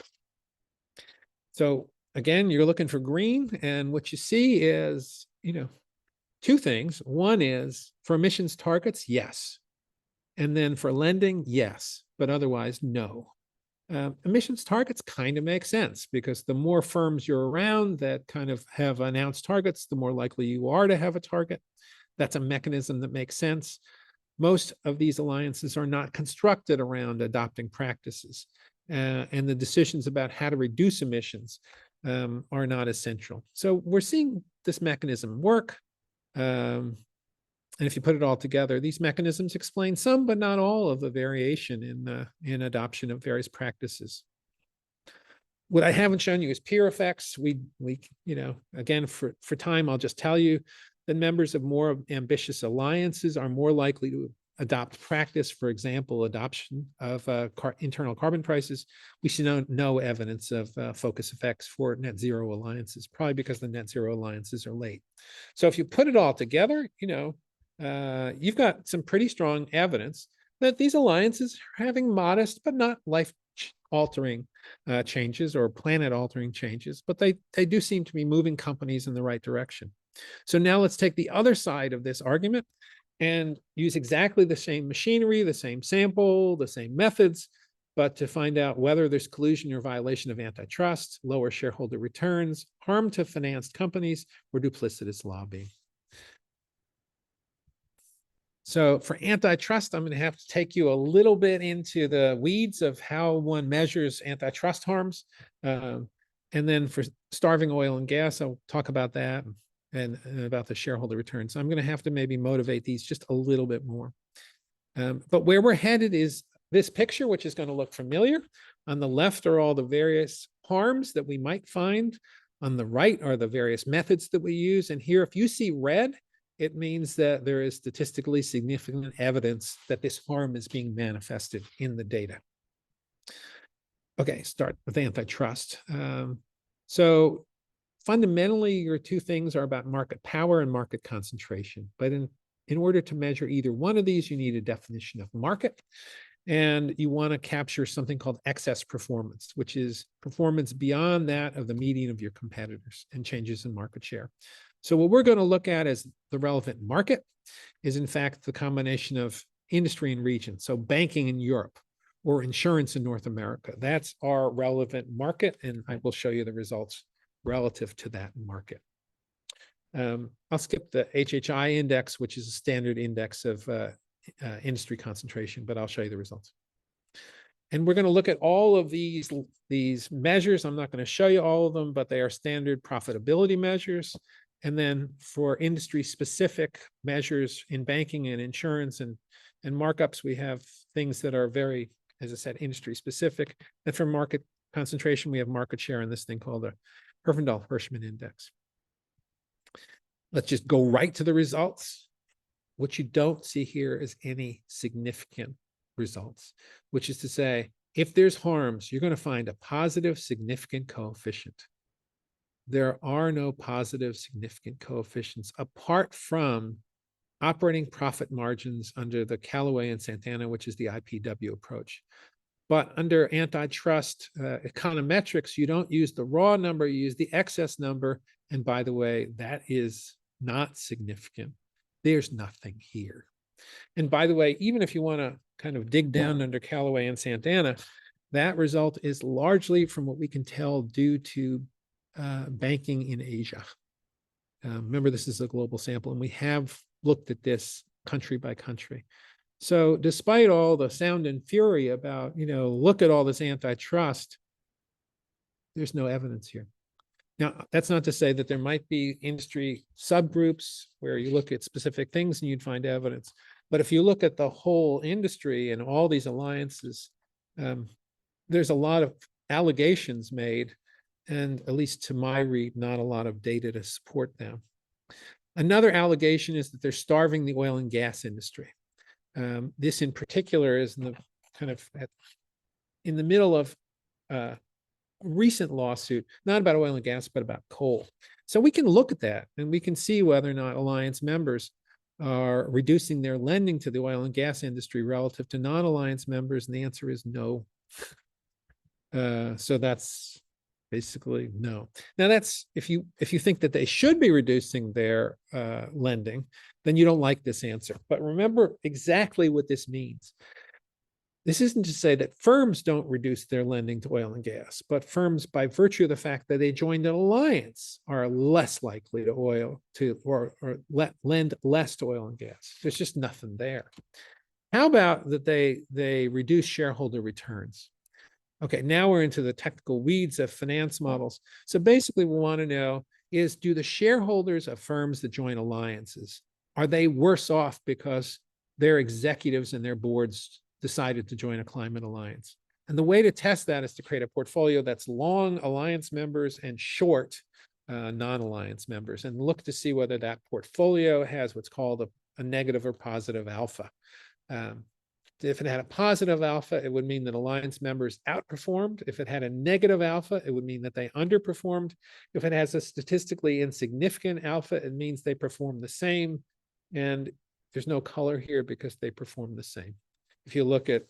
So again, you're looking for green, and what you see is, two things. One is for emissions targets, yes. And then for lending, yes, but otherwise, no. Emissions targets kind of make sense, because the more firms you're around that kind of have announced targets, the more likely you are to have a target. That's a mechanism that makes sense. Most of these alliances are not constructed around adopting practices, and the decisions about how to reduce emissions are not essential. So we're seeing this mechanism work. And if you put it all together, these mechanisms explain some, but not all, of the variation in adoption of various practices. What I haven't shown you is peer effects. We again, for time, I'll just tell you, that members of more ambitious alliances are more likely to adopt practice, for example, adoption of internal carbon prices. We see no evidence of focus effects for net zero alliances, probably because the net zero alliances are late. So if you put it all together, you've got some pretty strong evidence that these alliances are having modest but not life-altering changes or planet-altering changes, but they do seem to be moving companies in the right direction. So now let's take the other side of this argument and use exactly the same machinery, the same sample, the same methods, but to find out whether there's collusion or violation of antitrust, lower shareholder returns, harm to financed companies, or duplicitous lobbying. So for antitrust, I'm going to have to take you a little bit into the weeds of how one measures antitrust harms. And then for starving oil and gas, I'll talk about that and about the shareholder returns. So I'm going to have to maybe motivate these just a little bit more. But where we're headed is this picture, which is going to look familiar. On the left are all the various harms that we might find. On the right are the various methods that we use. And here, if you see red, it means that there is statistically significant evidence that this harm is being manifested in the data. Okay, start with antitrust. So fundamentally, your two things are about market power and market concentration. But in order to measure either one of these, you need a definition of market. And you want to capture something called excess performance, which is performance beyond that of the median of your competitors and changes in market share. So what we're going to look at as the relevant market is, in fact, the combination of industry and region. So banking in Europe or insurance in North America. That's our relevant market, and I will show you the results relative to that market. I'll skip the HHI index, which is a standard index of industry concentration, but I'll show you the results. And we're going to look at all of these measures. I'm not going to show you all of them, but they are standard profitability measures. And then for industry-specific measures in banking and insurance and markups, we have things that are very, as I said, industry-specific. And for market concentration, we have market share in this thing called the Herfindahl-Hirschman Index. Let's just go right to the results. What you don't see here is any significant results, which is to say, if there's harms, you're going to find a positive significant coefficient. There are no positive significant coefficients apart from operating profit margins under the Callaway and Santana, which is the IPW approach. But under antitrust econometrics, you don't use the raw number, you use the excess number. And by the way, that is not significant. There's nothing here. And by the way, even if you want to kind of dig down under Callaway and Santana, that result is largely, from what we can tell, due to banking in Asia. Remember, this is a global sample, and we have looked at this country by country. So despite all the sound and fury about, look at all this antitrust, there's no evidence here. Now, that's not to say that there might be industry subgroups where you look at specific things and you'd find evidence. But if you look at the whole industry and all these alliances, there's a lot of allegations made, and at least to my read, not a lot of data to support them. Another allegation is that they're starving the oil and gas industry. This in particular is in the middle of a recent lawsuit, not about oil and gas, but about coal. So we can look at that and we can see whether or not alliance members are reducing their lending to the oil and gas industry relative to non-alliance members, and the answer is no. So that's basically no. Now that's if you think that they should be reducing their lending, then you don't like this answer. But remember exactly what this means. This isn't to say that firms don't reduce their lending to oil and gas, but firms, by virtue of the fact that they joined an alliance, are less likely to lend less to oil and gas. There's just nothing there. How about that they reduce shareholder returns? Okay, now we're into the technical weeds of finance models. So basically what we want to know is, do the shareholders of firms that join alliances, are they worse off because their executives and their boards decided to join a climate alliance? And the way to test that is to create a portfolio that's long alliance members and short non-alliance members and look to see whether that portfolio has what's called a negative or positive alpha. If it had a positive alpha, it would mean that alliance members outperformed. If it had a negative alpha, it would mean that they underperformed. If it has a statistically insignificant alpha, it means they perform the same. And there's no color here because they perform the same. If you look at,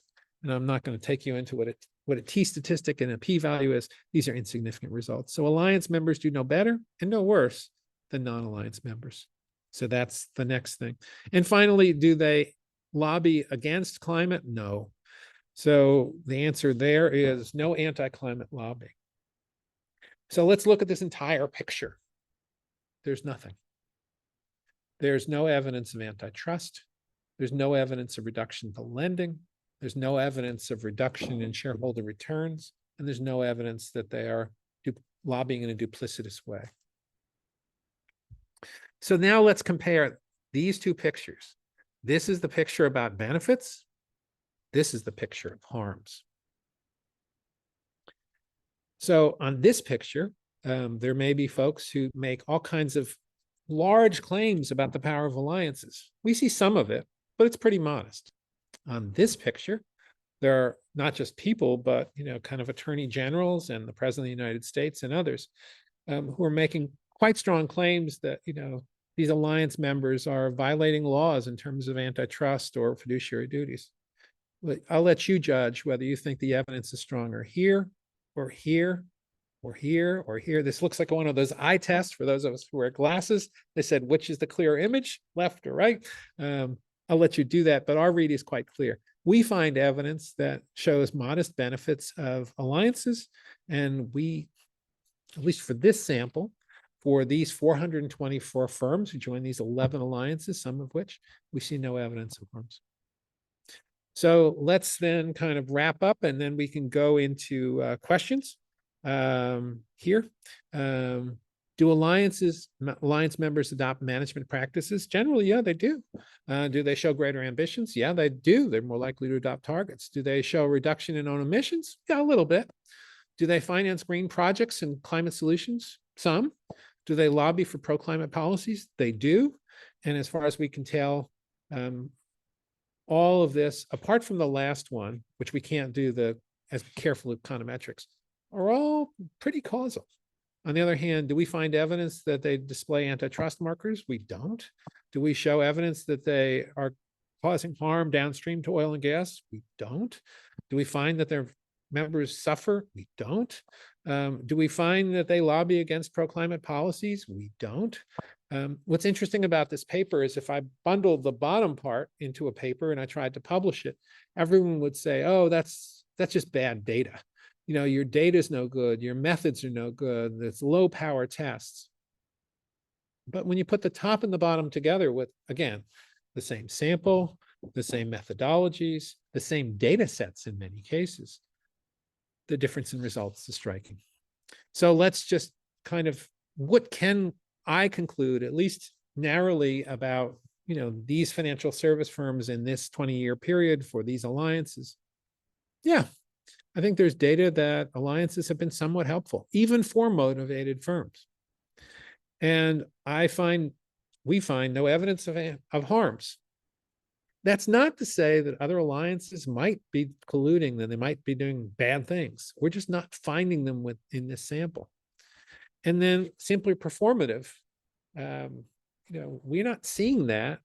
and I'm not going to take you into what a t-statistic and a p-value is, these are insignificant results. So alliance members do no better and no worse than non-alliance members. So that's the next thing. And finally, do they lobby against climate? No. So the answer there is no anti-climate lobbying. So let's look at this entire picture. There's nothing. There's no evidence of antitrust. There's no evidence of reduction to lending. There's no evidence of reduction in shareholder returns. And there's no evidence that they are lobbying in a duplicitous way. So now let's compare these two pictures. This is the picture about benefits. This is the picture of harms. So on this picture, there may be folks who make all kinds of large claims about the power of alliances. We see some of it, but it's pretty modest. On this picture, there are not just people, but kind of attorney generals and the president of the United States and others who are making quite strong claims that these alliance members are violating laws in terms of antitrust or fiduciary duties. I'll let you judge whether you think the evidence is stronger here or here or here or here. This looks like one of those eye tests for those of us who wear glasses. They said, which is the clear image, left or right? I'll let you do that, but our read is quite clear. We find evidence that shows modest benefits of alliances, and we, at least for this sample, for these 424 firms who joined these 11 alliances, some of which we see no evidence of harms. So let's then kind of wrap up, and then we can go into questions here. Do alliance members adopt management practices? Generally, yeah, they do. Do they show greater ambitions? Yeah, they do. They're more likely to adopt targets. Do they show reduction in own emissions? Yeah, a little bit. Do they finance green projects and climate solutions? Some. Do they lobby for pro-climate policies? They do. And as far as we can tell, all of this, apart from the last one, which we can't do as careful econometrics, are all pretty causal. On the other hand, do we find evidence that they display antitrust markers? We don't. Do we show evidence that they are causing harm downstream to oil and gas? We don't. Do we find that their members suffer? We don't. Do we find that they lobby against pro-climate policies? We don't. What's interesting about this paper is if I bundled the bottom part into a paper and I tried to publish it, everyone would say, oh, that's just bad data. Your data is no good. Your methods are no good. It's low power tests. But when you put the top and the bottom together with, again, the same sample, the same methodologies, the same data sets in many cases, the difference in results is striking. So let's just kind of, what can I conclude, at least narrowly, about these financial service firms in this 20-year period for these alliances? Yeah, I think there's data that alliances have been somewhat helpful, even for motivated firms. And we find no evidence of harms. That's not to say that other alliances might be colluding, that they might be doing bad things. We're just not finding them in this sample. And then simply performative, we're not seeing that,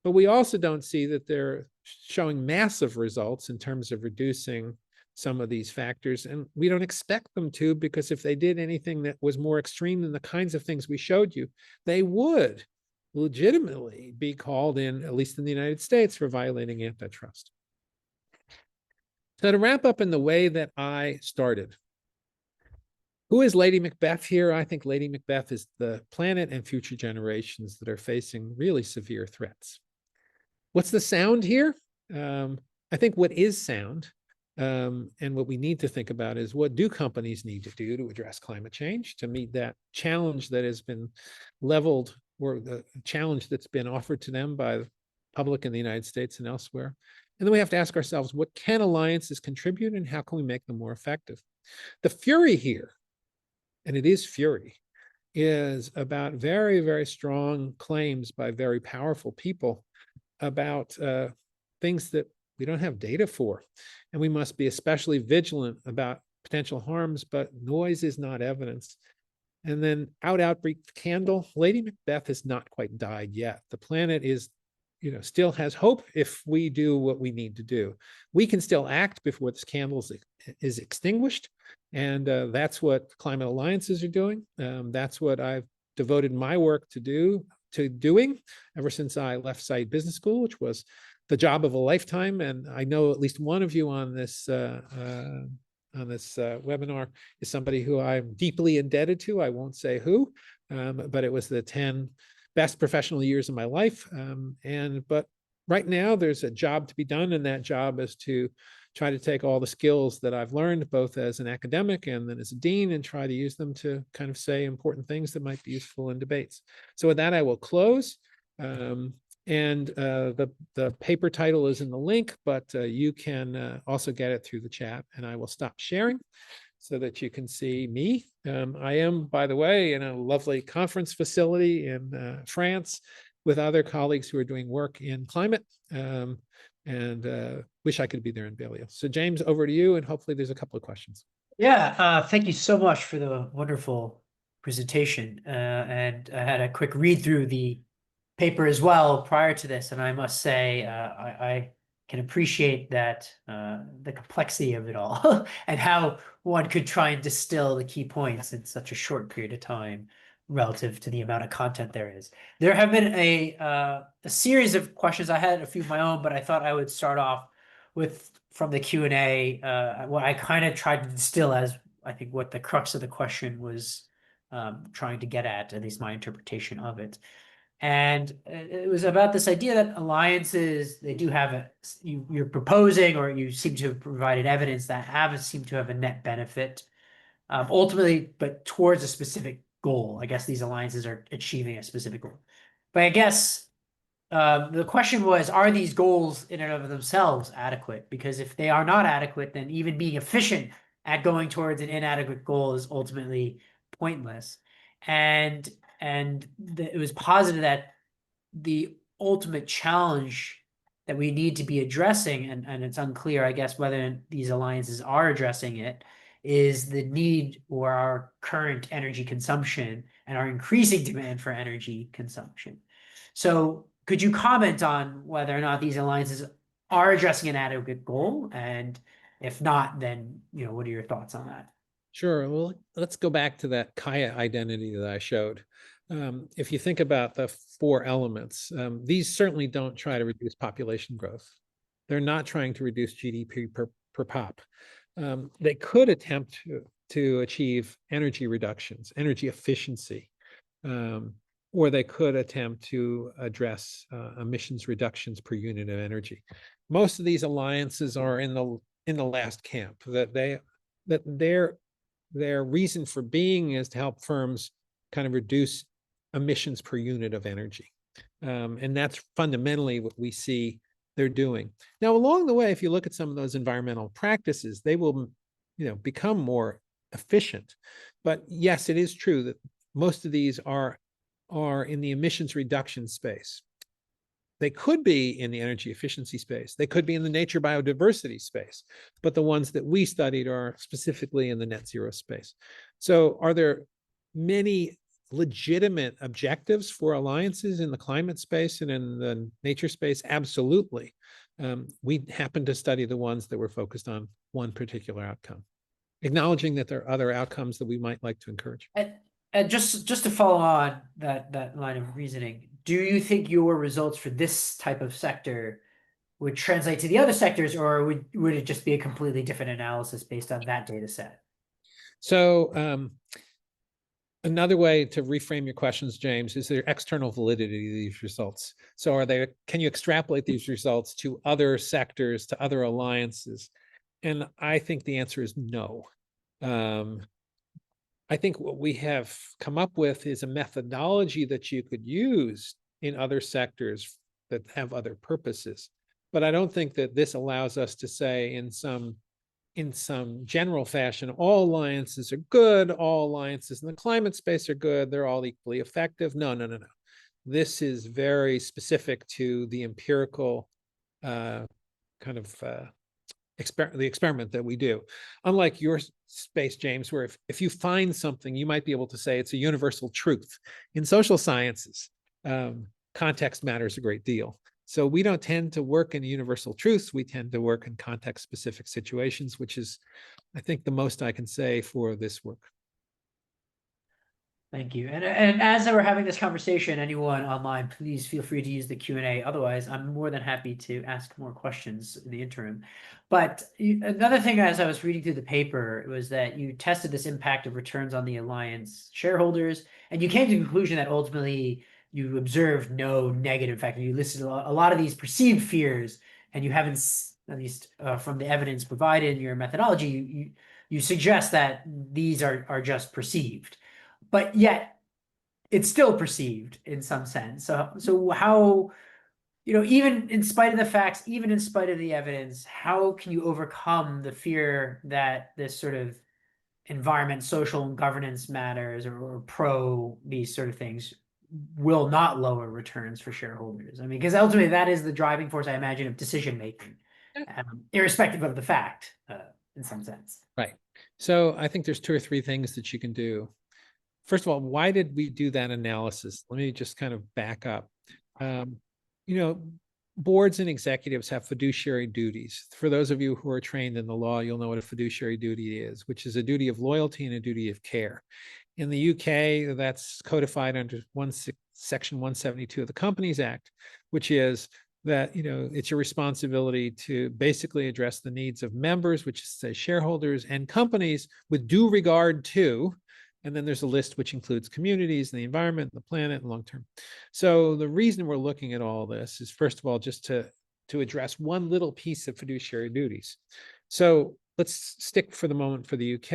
but we also don't see that they're showing massive results in terms of reducing some of these factors. And we don't expect them to, because if they did anything that was more extreme than the kinds of things we showed you, they would legitimately be called in, at least in the United States, for violating antitrust. So to wrap up in the way that I started, who is Lady Macbeth here? I think Lady Macbeth is the planet and future generations that are facing really severe threats. What's the sound here? I think what is sound, and what we need to think about, is what do companies need to do to address climate change, to meet that challenge that has been leveled, or the challenge that's been offered to them by the public in the United States and elsewhere. And then we have to ask ourselves, what can alliances contribute and how can we make them more effective? The fury here, and it is fury, is about very, very strong claims by very powerful people about things that we don't have data for. And we must be especially vigilant about potential harms, but noise is not evidence. And then outbreak candle, Lady Macbeth has not quite died yet. The planet is, still has hope if we do what we need to do. We can still act before this candle is extinguished. And that's what climate alliances are doing. That's what I've devoted my work to doing ever since I left Saïd Business School, which was the job of a lifetime. And I know at least one of you on this webinar is somebody who I'm deeply indebted to. I won't say who, but it was the 10 best professional years of my life. But right now there's a job to be done, and that job is to try to take all the skills that I've learned, both as an academic and then as a dean, and try to use them to kind of say important things that might be useful in debates. So with that, I will close. The paper title is in the link, but you can also get it through the chat, and I will stop sharing so that you can see me. I am, by the way, in a lovely conference facility in France with other colleagues who are doing work in climate, and wish I could be there in Balliol. So James, over to you, and hopefully there's a couple of questions. Yeah, thank you so much for the wonderful presentation. And I had a quick read through the paper as well prior to this, and I must say I can appreciate that the complexity of it all and how one could try and distill the key points in such a short period of time relative to the amount of content there is. There have been a series of questions. I had a few of my own, but I thought I would start off with from the Q&A what I kind of tried to distill as I think what the crux of the question was trying to get at least my interpretation of it. And it was about this idea that alliances, they do have you're proposing, or you seem to have provided evidence that seem to have a net benefit ultimately, but towards a specific goal. I guess these alliances are achieving a specific goal. But I guess the question was, are these goals in and of themselves adequate? Because if they are not adequate, then even being efficient at going towards an inadequate goal is ultimately pointless. And it was posited that the ultimate challenge that we need to be addressing, and it's unclear, I guess, whether these alliances are addressing it, is the need for our current energy consumption and our increasing demand for energy consumption. So could you comment on whether or not these alliances are addressing an adequate goal? And if not, then, what are your thoughts on that? Sure. Well, let's go back to that Kaya identity that I showed. If you think about the 4 elements, these certainly don't try to reduce population growth. They're not trying to reduce GDP per pop. They could attempt to achieve energy reductions, energy efficiency, or they could attempt to address emissions reductions per unit of energy. Most of these alliances are in the last camp, that their reason for being is to help firms kind of reduce emissions per unit of energy. And that's fundamentally what we see they're doing. Now, along the way, if you look at some of those environmental practices, they will, become more efficient. But yes, it is true that most of these are in the emissions reduction space. They could be in the energy efficiency space. They could be in the nature biodiversity space, but the ones that we studied are specifically in the net zero space. So are there many legitimate objectives for alliances in the climate space and in the nature space? Absolutely. We happen to study the ones that were focused on one particular outcome, acknowledging that there are other outcomes that we might like to encourage. And just to follow on that line of reasoning, do you think your results for this type of sector would translate to the other sectors, or would it just be a completely different analysis based on that data set? So another way to reframe your questions, James, is there external validity to these results? So can you extrapolate these results to other sectors, to other alliances? And I think the answer is no. I think what we have come up with is a methodology that you could use in other sectors that have other purposes. But I don't think that this allows us to say in some in some general fashion, all alliances are good, all alliances in the climate space are good, they're all equally effective. No, no, no, no. This is very specific to the empirical kind of the experiment that we do. Unlike your space, James, where if you find something, you might be able to say it's a universal truth. In social sciences, context matters a great deal. So we don't tend to work in universal truths. We tend to work in context-specific situations, which is, I think, the most I can say for this work. Thank you. And as we're having this conversation, anyone online, please feel free to use the Q&A. Otherwise, I'm more than happy to ask more questions in the interim. But another thing, as I was reading through the paper, was that you tested this impact of returns on the alliance shareholders, and you came to the conclusion that ultimately you observed no negative effect. You listed a lot of these perceived fears, and you haven't, at least from the evidence provided in your methodology, you suggest that these are just perceived. But yet it's still perceived in some sense. So how, even in spite of the facts, even in spite of the evidence, how can you overcome the fear that this sort of environment, social and governance matters, or pro these sort of things will not lower returns for shareholders? I mean, because ultimately that is the driving force, I imagine, of decision making, irrespective of the fact, in some sense. Right. So I think there's 2 or 3 things that you can do. First of all, why did we do that analysis? Let me just kind of back up. Boards and executives have fiduciary duties. For those of you who are trained in the law, you'll know what a fiduciary duty is, which is a duty of loyalty and a duty of care. In the UK, that's codified under Section 172 of the Companies Act, which is that it's your responsibility to basically address the needs of members, which is say shareholders, and companies with due regard to. And then there's a list which includes communities and the environment and the planet and long term. So the reason we're looking at all this is, first of all, just to address one little piece of fiduciary duties. So let's stick for the moment for the UK.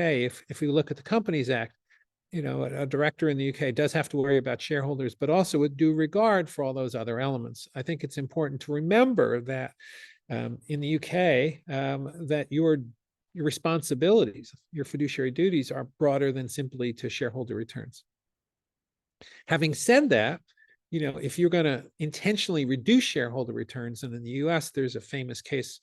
If we look at the Companies Act, a director in the UK does have to worry about shareholders, but also with due regard for all those other elements. I think it's important to remember that in the UK, that your responsibilities, your fiduciary duties are broader than simply to shareholder returns. Having said that, if you're going to intentionally reduce shareholder returns, and in the US, there's a famous case,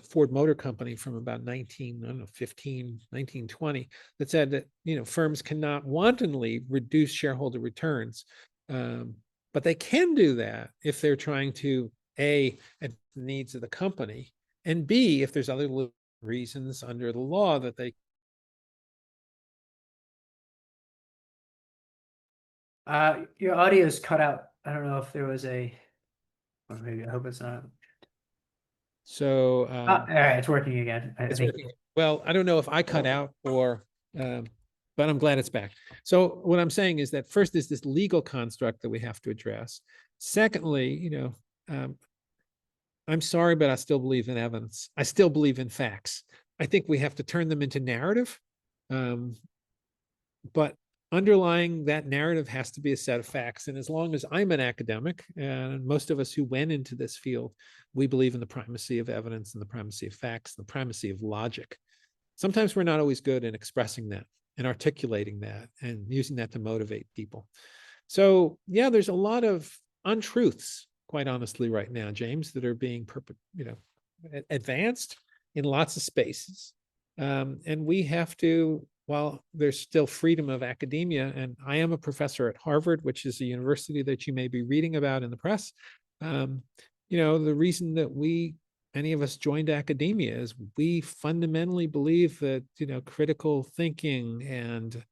Ford Motor Company from about 1920, that said that, firms cannot wantonly reduce shareholder returns, but they can do that if they're trying to, A, address the needs of the company, and B, if there's other reasons under the law that they. Your audio is cut out. I don't know if there was or maybe, I hope it's not. So all right, it's working again. I think. Working. Well, I don't know if I cut out or, but I'm glad it's back. So what I'm saying is that first is this legal construct that we have to address. Secondly, I'm sorry, but I still believe in evidence. I still believe in facts. I think we have to turn them into narrative. But underlying that narrative has to be a set of facts. And as long as I'm an academic, and most of us who went into this field, we believe in the primacy of evidence and the primacy of facts, and the primacy of logic. Sometimes we're not always good in expressing that and articulating that and using that to motivate people. So yeah, there's a lot of untruths, quite honestly, right now, James, that are being advanced in lots of spaces. And we have to, while there's still freedom of academia, and I am a professor at Harvard, which is a university that you may be reading about in the press, the reason that many of us joined academia is we fundamentally believe that, critical thinking and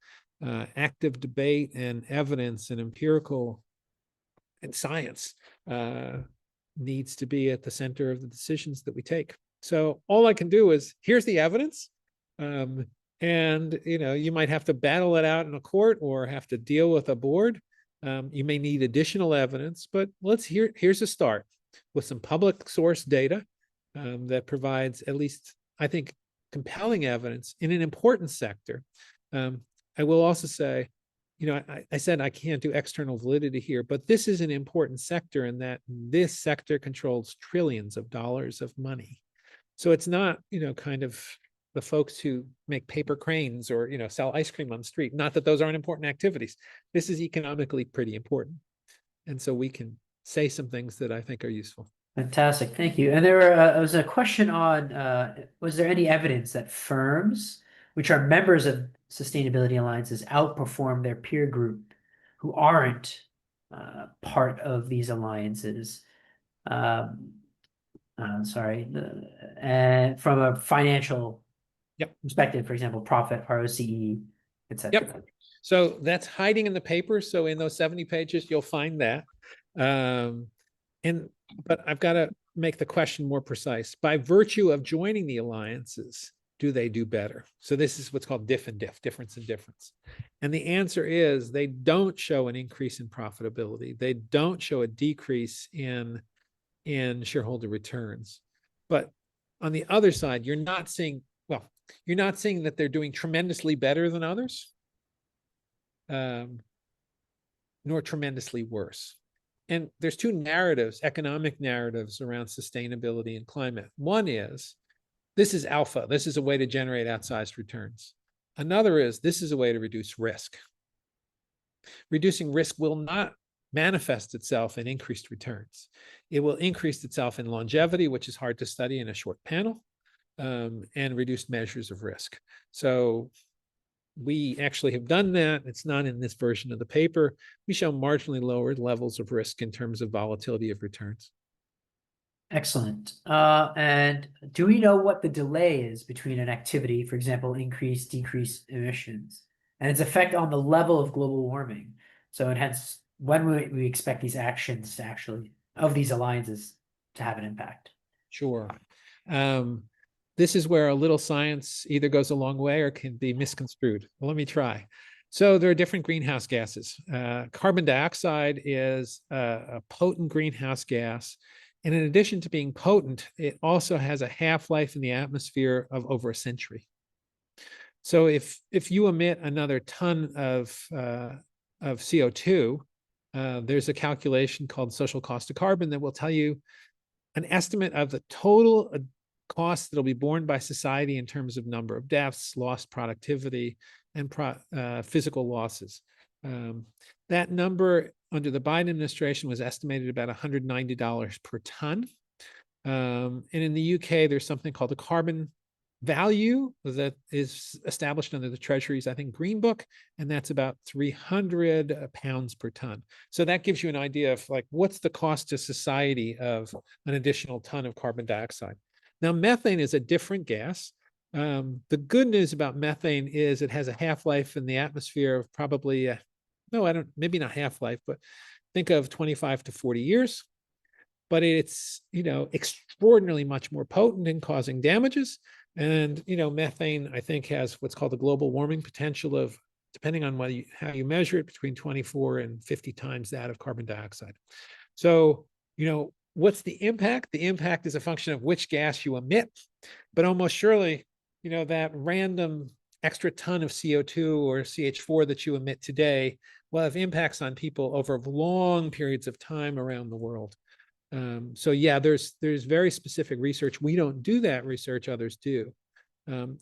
active debate and evidence and empirical and science needs to be at the center of the decisions that we take. So all I can do is, here's the evidence. And, you might have to battle it out in a court or have to deal with a board. You may need additional evidence, but here's a start with some public source data that provides, at least, I think, compelling evidence in an important sector. I will also say, I said I can't do external validity here, but this is an important sector in that this sector controls trillions of dollars of money. So it's not, kind of the folks who make paper cranes or, sell ice cream on the street. Not that those aren't important activities. This is economically pretty important. And so we can say some things that I think are useful. Fantastic, thank you. And there was a question on, was there any evidence that firms which are members of sustainability alliances outperform their peer group who aren't part of these alliances? Sorry, from a financial perspective, for example, profit, ROCE, etc. Yep. So that's hiding in the paper. So in those 70 pages, you'll find that. But I've got to make the question more precise. By virtue of joining the alliances, do they do better? So this is what's called diff and diff, difference and difference. And the answer is they don't show an increase in profitability. They don't show a decrease in shareholder returns. But on the other side, you're not seeing that they're doing tremendously better than others, nor tremendously worse. And there's two narratives, economic narratives around sustainability and climate. One is, this is alpha. This is a way to generate outsized returns. Another is, this is a way to reduce risk. Reducing risk will not manifest itself in increased returns. It will increase itself in longevity, which is hard to study in a short panel, and reduced measures of risk. So we actually have done that. It's not in this version of the paper. We show marginally lowered levels of risk in terms of volatility of returns. Excellent. And do we know what the delay is between an activity, for example, increase, decrease emissions, and its effect on the level of global warming? So, and hence, when we expect these actions to actually, of these alliances, to have an impact? Sure. This is where a little science either goes a long way or can be misconstrued. Well, let me try. So there are different greenhouse gases. Carbon dioxide is a potent greenhouse gas. And in addition to being potent, it also has a half-life in the atmosphere of over a century. So if you emit another ton of CO2, there's a calculation called social cost of carbon that will tell you an estimate of the total costs that'll be borne by society in terms of number of deaths, lost productivity, and physical losses. That number under the Biden administration was estimated about $190 per ton. And in the UK, there's something called the carbon value that is established under the Treasury's, I think, Green Book, and that's about 300 pounds per ton. So that gives you an idea of like, what's the cost to society of an additional ton of carbon dioxide? Now, methane is a different gas. The good news about methane is it has a half-life in the atmosphere of probably, maybe not half-life, but think of 25 to 40 years. But it's, extraordinarily much more potent in causing damages. And, methane, I think, has what's called a global warming potential of, depending on how you measure it, between 24 and 50 times that of carbon dioxide. So, what's the impact? The impact is a function of which gas you emit, but almost surely, that random extra ton of CO2 or CH4 that you emit today will have impacts on people over long periods of time around the world. So yeah, there's very specific research. We don't do that research, others do.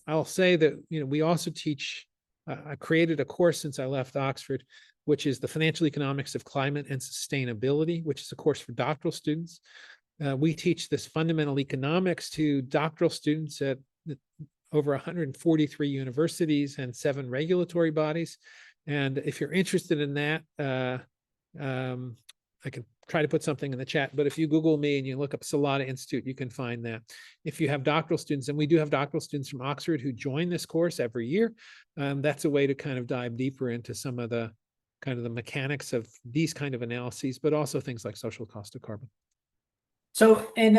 I'll say that, we also teach, I created a course since I left Oxford, which is the Financial Economics of Climate and Sustainability, which is a course for doctoral students. We teach this fundamental economics to doctoral students at over 143 universities and 7 regulatory bodies. And if you're interested in that, I can try to put something in the chat, but if you Google me and you look up Salata Institute, you can find that. If you have doctoral students, and we do have doctoral students from Oxford who join this course every year, that's a way to kind of dive deeper into some of the mechanics of these kind of analyses, but also things like social cost of carbon. So in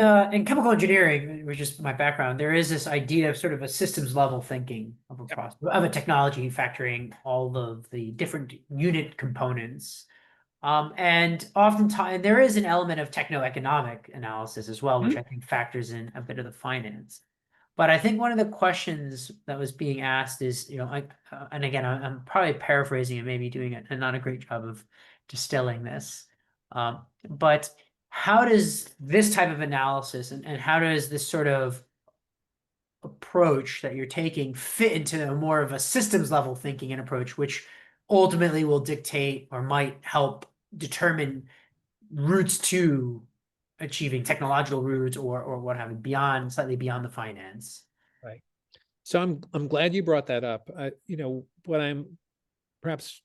chemical engineering, which is my background, there is this idea of sort of a systems level thinking of a process, of a technology factoring all of the different unit components. And oftentimes there is an element of techno-economic analysis as well, which I think factors in a bit of the finance. But I think one of the questions that was being asked is, and again, I'm probably paraphrasing and maybe doing a not a great job of distilling this. But how does this type of analysis and how does this sort of approach that you're taking fit into a more of a systems level thinking and approach, which ultimately will dictate or might help determine routes to achieving technological routes or what have you, beyond, slightly beyond the finance. Right. So I'm glad you brought that up. You know, what I'm perhaps,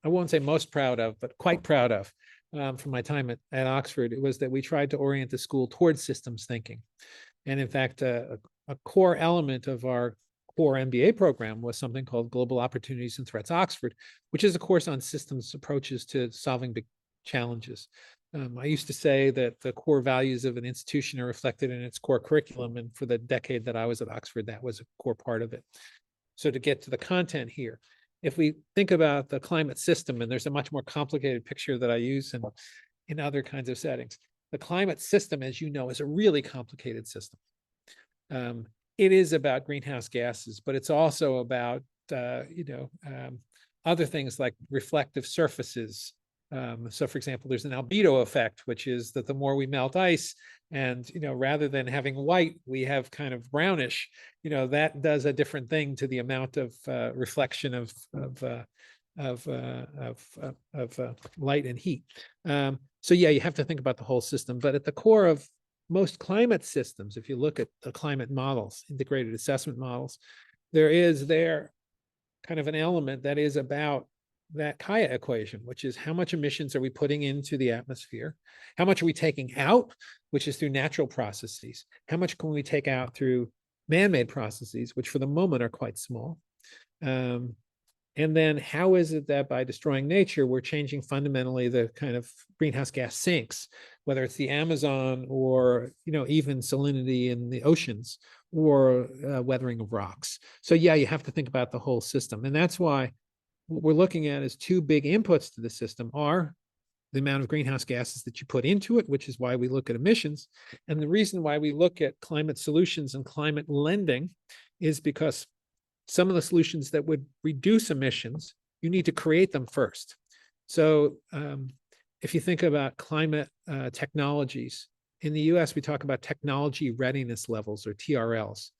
I won't say most proud of, but quite proud of from my time at Oxford, it was that we tried to orient the school towards systems thinking. And in fact, a core element of our core MBA program was something called Global Opportunities and Threats Oxford, which is a course on systems approaches to solving big challenges. I used to say that the core values of an institution are reflected in its core curriculum. And for the decade that I was at Oxford, that was a core part of it. So to get to the content here, if we think about the climate system, and there's a much more complicated picture that I use in other kinds of settings, the climate system, as you know, is a really complicated system. It is about greenhouse gases, but it's also about, other things like reflective surfaces. So for example, there's an albedo effect, which is that the more we melt ice and, rather than having white, we have kind of brownish, that does a different thing to the amount of reflection of light and heat. So yeah, you have to think about the whole system, but at the core of most climate systems, if you look at the climate models, integrated assessment models, there is kind of an element that is about that Kaya equation, which is how much emissions are we putting into the atmosphere? How much are we taking out, which is through natural processes? How much can we take out through man-made processes, which for the moment are quite small? And then how is it that by destroying nature, we're changing fundamentally the kind of greenhouse gas sinks, whether it's the Amazon or, even salinity in the oceans or weathering of rocks. So yeah, you have to think about the whole system. And that's why what we're looking at is two big inputs to the system are the amount of greenhouse gases that you put into it, which is why we look at emissions. And the reason why we look at climate solutions and climate lending is because some of the solutions that would reduce emissions, you need to create them first. So if you think about climate technologies, in the US, we talk about technology readiness levels or TRLs.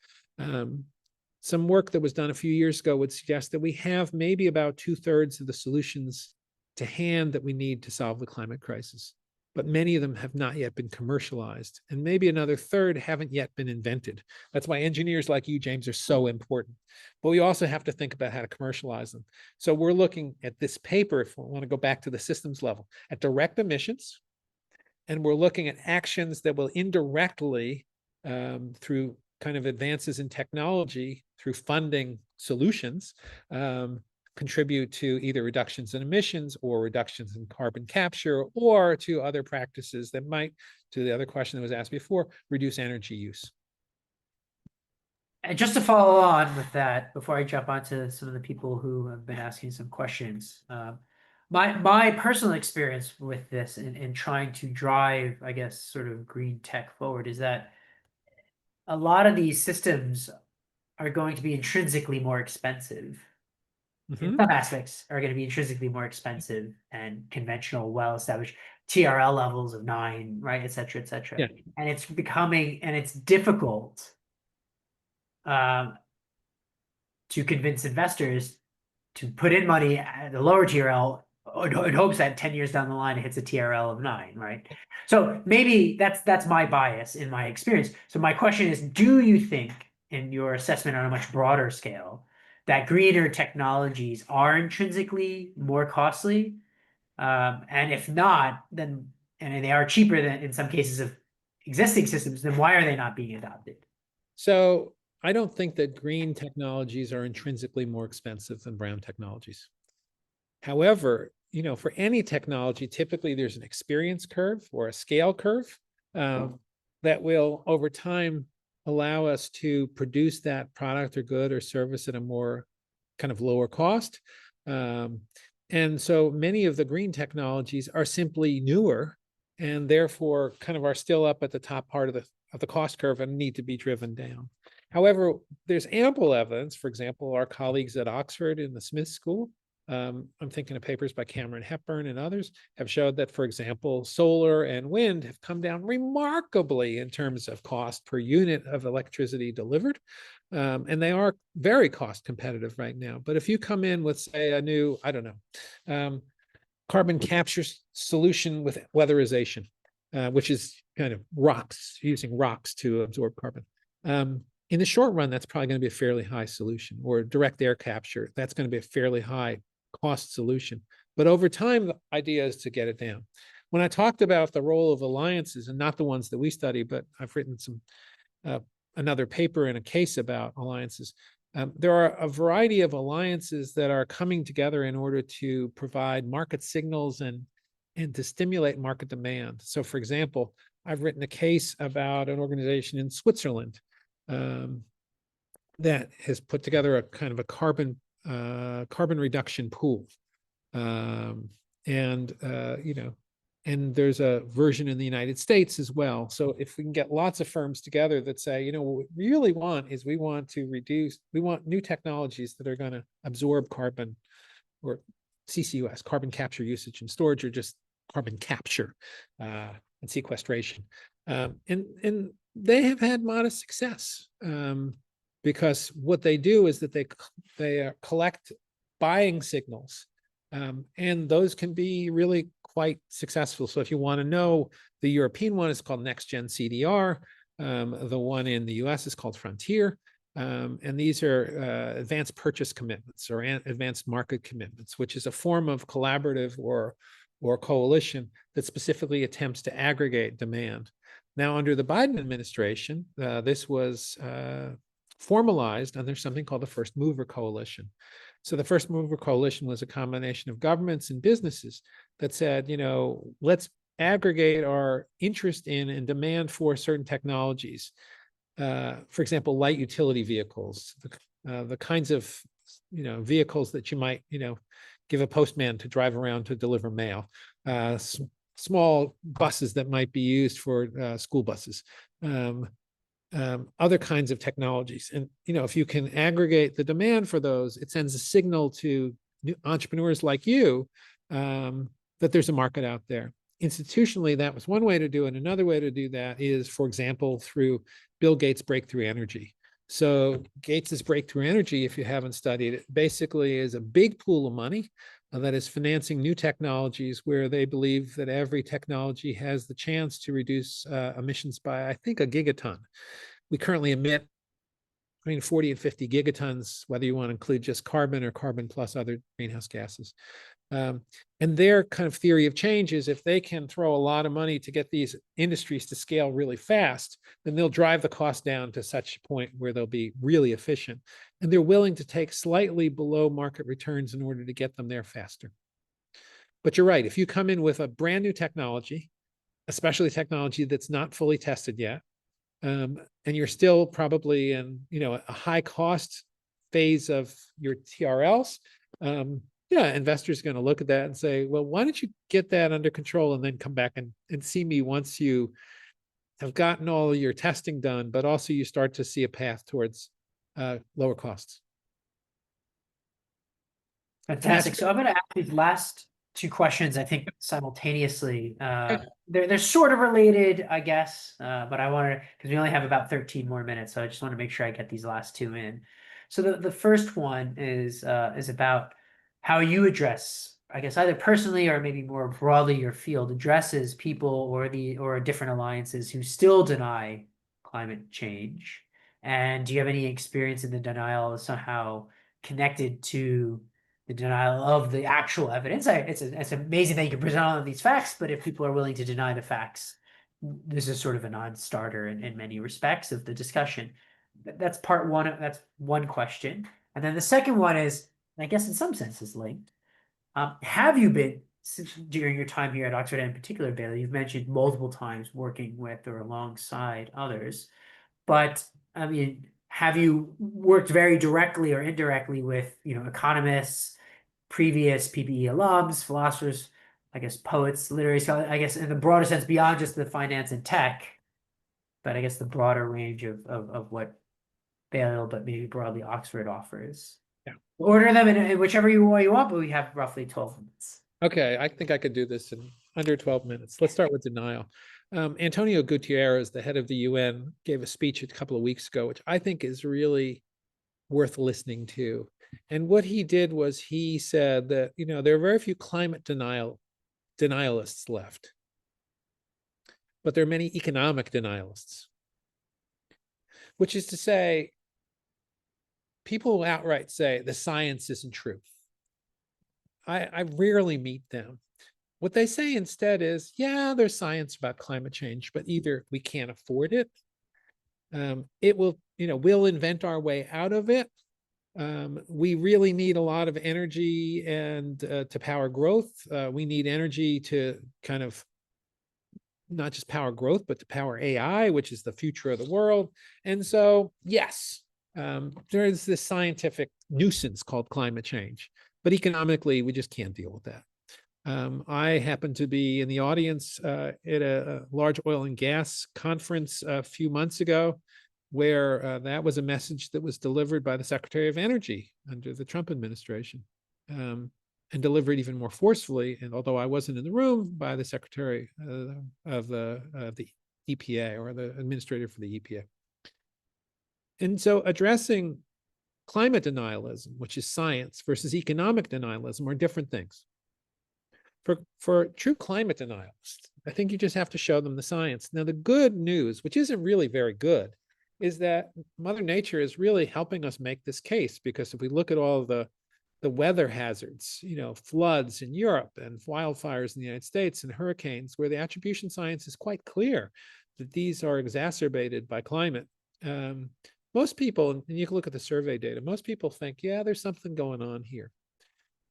Some work that was done a few years ago would suggest that we have maybe about 2/3 of the solutions to hand that we need to solve the climate crisis, but many of them have not yet been commercialized, and maybe another third haven't yet been invented. That's why engineers like you, James, are so important. But we also have to think about how to commercialize them. So we're looking at this paper, if we want to go back to the systems level, at direct emissions, and we're looking at actions that will indirectly, through kind of advances in technology, through funding solutions, contribute to either reductions in emissions or reductions in carbon capture, or to other practices that might, to the other question that was asked before, reduce energy use. And just to follow on with that, before I jump onto some of the people who have been asking some questions, my personal experience with this in trying to drive, I guess, sort of green tech forward is that a lot of these systems are going to be intrinsically more expensive. In some aspects are going to be intrinsically more expensive and conventional, well-established TRL levels of 9, right, et cetera, et cetera. Yeah. And it's difficult to convince investors to put in money at the lower TRL in hopes that 10 years down the line it hits a TRL of 9, right? So maybe that's my bias in my experience. So my question is, do you think, in your assessment on a much broader scale, that greener technologies are intrinsically more costly? And if not, then, and they are cheaper than in some cases of existing systems, then why are they not being adopted? So I don't think that green technologies are intrinsically more expensive than brown technologies. However, for any technology, typically there's an experience curve or a scale curve that will, over time, allow us to produce that product or good or service at a more kind of lower cost. And so many of the green technologies are simply newer and therefore kind of are still up at the top part of the cost curve and need to be driven down. However, there's ample evidence, for example, our colleagues at Oxford in the Smith School I'm thinking of papers by Cameron Hepburn and others, have showed that, for example, solar and wind have come down remarkably in terms of cost per unit of electricity delivered. And they are very cost competitive right now. But if you come in with, say, a new, I don't know, carbon capture solution with weatherization, which is kind of rocks, using rocks to absorb carbon. In the short run, that's probably going to be a fairly high solution, or direct air capture. That's going to be a fairly high cost solution. But over time, the idea is to get it down. When I talked about the role of alliances, and not the ones that we study, but I've written some another paper and a case about alliances. There are a variety of alliances that are coming together in order to provide market signals and to stimulate market demand. So, for example, I've written a case about an organization in Switzerland that has put together a kind of a carbon reduction pool, and there's a version in the United States as well. So if we can get lots of firms together that say, what we really want is we want new technologies that are going to absorb carbon, or CCUS, carbon capture, usage, and storage, or just carbon capture and sequestration. And they have had modest success because what they do is that they collect buying signals, and those can be really quite successful. So if you want to know, the European one is called Next Gen CDR. The one in the US is called Frontier. And these are advanced purchase commitments, or advanced market commitments, which is a form of collaborative or coalition that specifically attempts to aggregate demand. Now, under the Biden administration, this was formalized under something called the First Mover Coalition. So the First Mover Coalition was a combination of governments and businesses that said, let's aggregate our interest in and demand for certain technologies. For example, light utility vehicles, the kinds of vehicles that you might give a postman to drive around to deliver mail, small buses that might be used for school buses, other kinds of technologies. And if you can aggregate the demand for those, it sends a signal to entrepreneurs like you that there's a market out there. Institutionally, that was one way to do it. Another way to do that is, for example, through Bill Gates' breakthrough energy. So Gates's breakthrough energy, if you haven't studied it, basically is a big pool of money that is financing new technologies where they believe that every technology has the chance to reduce emissions by, I think, a gigaton. We currently emit between 40 and 50 gigatons, whether you want to include just carbon or carbon plus other greenhouse gases. And their kind of theory of change is, if they can throw a lot of money to get these industries to scale really fast, then they'll drive the cost down to such a point where they'll be really efficient. And they're willing to take slightly below market returns in order to get them there faster. But you're right, if you come in with a brand new technology, especially technology that's not fully tested yet, and you're still probably in a high cost phase of your TRLs, investors are going to look at that and say, well, why don't you get that under control and then come back and see me once you have gotten all your testing done, but also you start to see a path towards lower costs. Fantastic. So I'm going to ask these last two questions, I think, simultaneously. They're sort of related, I guess, but I want to, because we only have about 13 more minutes, so I just want to make sure I get these last two in. So the first one is about how you address, I guess, either personally or maybe more broadly, your field addresses people or different alliances who still deny climate change. And do you have any experience in the denial somehow connected to the denial of the actual evidence? It's amazing that you can present all of these facts, but if people are willing to deny the facts, this is sort of a non-starter in many respects of the discussion. That's part one. That's one question. And then the second one is, I guess in some senses linked. Have you been, during your time here at Oxford, and in particular, Bailey, you've mentioned multiple times working with or alongside others, but I mean, have you worked very directly or indirectly with, economists, previous PPE alums, philosophers, I guess poets, literary scholars, I guess in the broader sense, beyond just the finance and tech, but I guess the broader range of what Balliol, but maybe broadly Oxford offers? Order them in whichever way you want, but we have roughly 12 minutes. Okay, I think I could do this in under 12 minutes. Let's start with denial. Antonio Gutierrez, the head of the UN, gave a speech a couple of weeks ago, which I think is really worth listening to. And what he did was he said that, there are very few climate denialists left, but there are many economic denialists, which is to say, people will outright say the science isn't true. I rarely meet them. What they say instead is, yeah, there's science about climate change, but either we can't afford it, it will, we'll invent our way out of it. We really need a lot of energy and to power growth. We need energy to kind of not just power growth, but to power AI, which is the future of the world. And so, yes, there is this scientific nuisance called climate change, but economically, we just can't deal with that. I happened to be in the audience at a large oil and gas conference a few months ago, where that was a message that was delivered by the Secretary of Energy under the Trump administration, and delivered even more forcefully, and although I wasn't in the room, by the Secretary of the EPA, or the administrator for the EPA. And so addressing climate denialism, which is science, versus economic denialism are different things. For true climate denialists, I think you just have to show them the science. Now, the good news, which isn't really very good, is that Mother Nature is really helping us make this case, because if we look at all the weather hazards, floods in Europe and wildfires in the United States and hurricanes, where the attribution science is quite clear that these are exacerbated by climate. Most people, and you can look at the survey data, most people think, yeah, there's something going on here.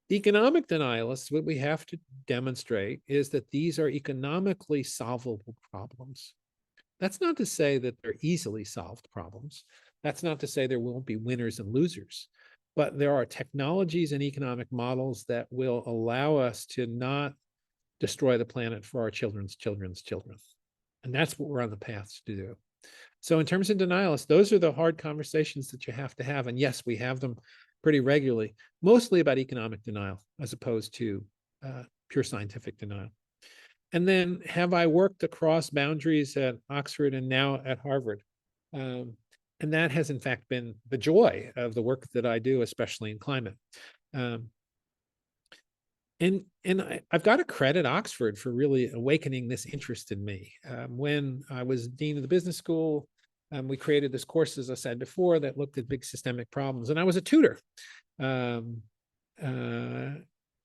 Economic denialists, what we have to demonstrate is that these are economically solvable problems. That's not to say that they're easily solved problems. That's not to say there won't be winners and losers, but there are technologies and economic models that will allow us to not destroy the planet for our children's children's children. And that's what we're on the path to do. So in terms of denialists, those are the hard conversations that you have to have. And yes, we have them pretty regularly, mostly about economic denial, as opposed to pure scientific denial. And then, have I worked across boundaries at Oxford and now at Harvard? And that has, in fact, been the joy of the work that I do, especially in climate. And I've got to credit Oxford for really awakening this interest in me. When I was dean of the business school, we created this course, as I said before, that looked at big systemic problems. And I was a tutor,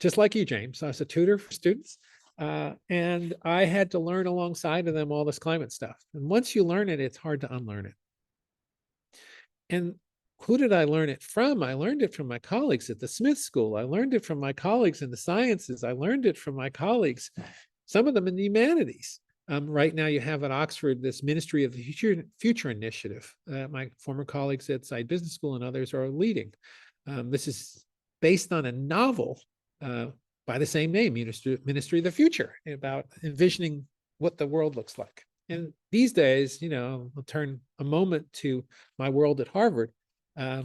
just like you, James. I was a tutor for students. And I had to learn alongside of them all this climate stuff. And once you learn it, it's hard to unlearn it. And who did I learn it from? I learned it from my colleagues at the Smith School. I learned it from my colleagues in the sciences. I learned it from my colleagues, some of them in the humanities. Right now, you have at Oxford this Ministry of the Future initiative. My former colleagues at Saïd Business School and others are leading. This is based on a novel by the same name, Ministry of the Future, about envisioning what the world looks like. And these days, I'll turn a moment to my world at Harvard. At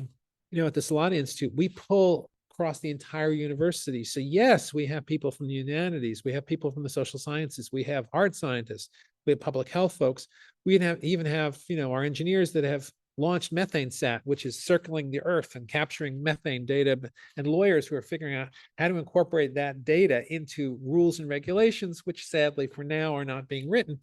the Solani Institute, we pull across the entire university. So yes, we have people from the humanities, we have people from the social sciences, we have hard scientists, we have public health folks. We even have our engineers that have launched MethaneSat, which is circling the Earth and capturing methane data, and lawyers who are figuring out how to incorporate that data into rules and regulations, which sadly for now are not being written.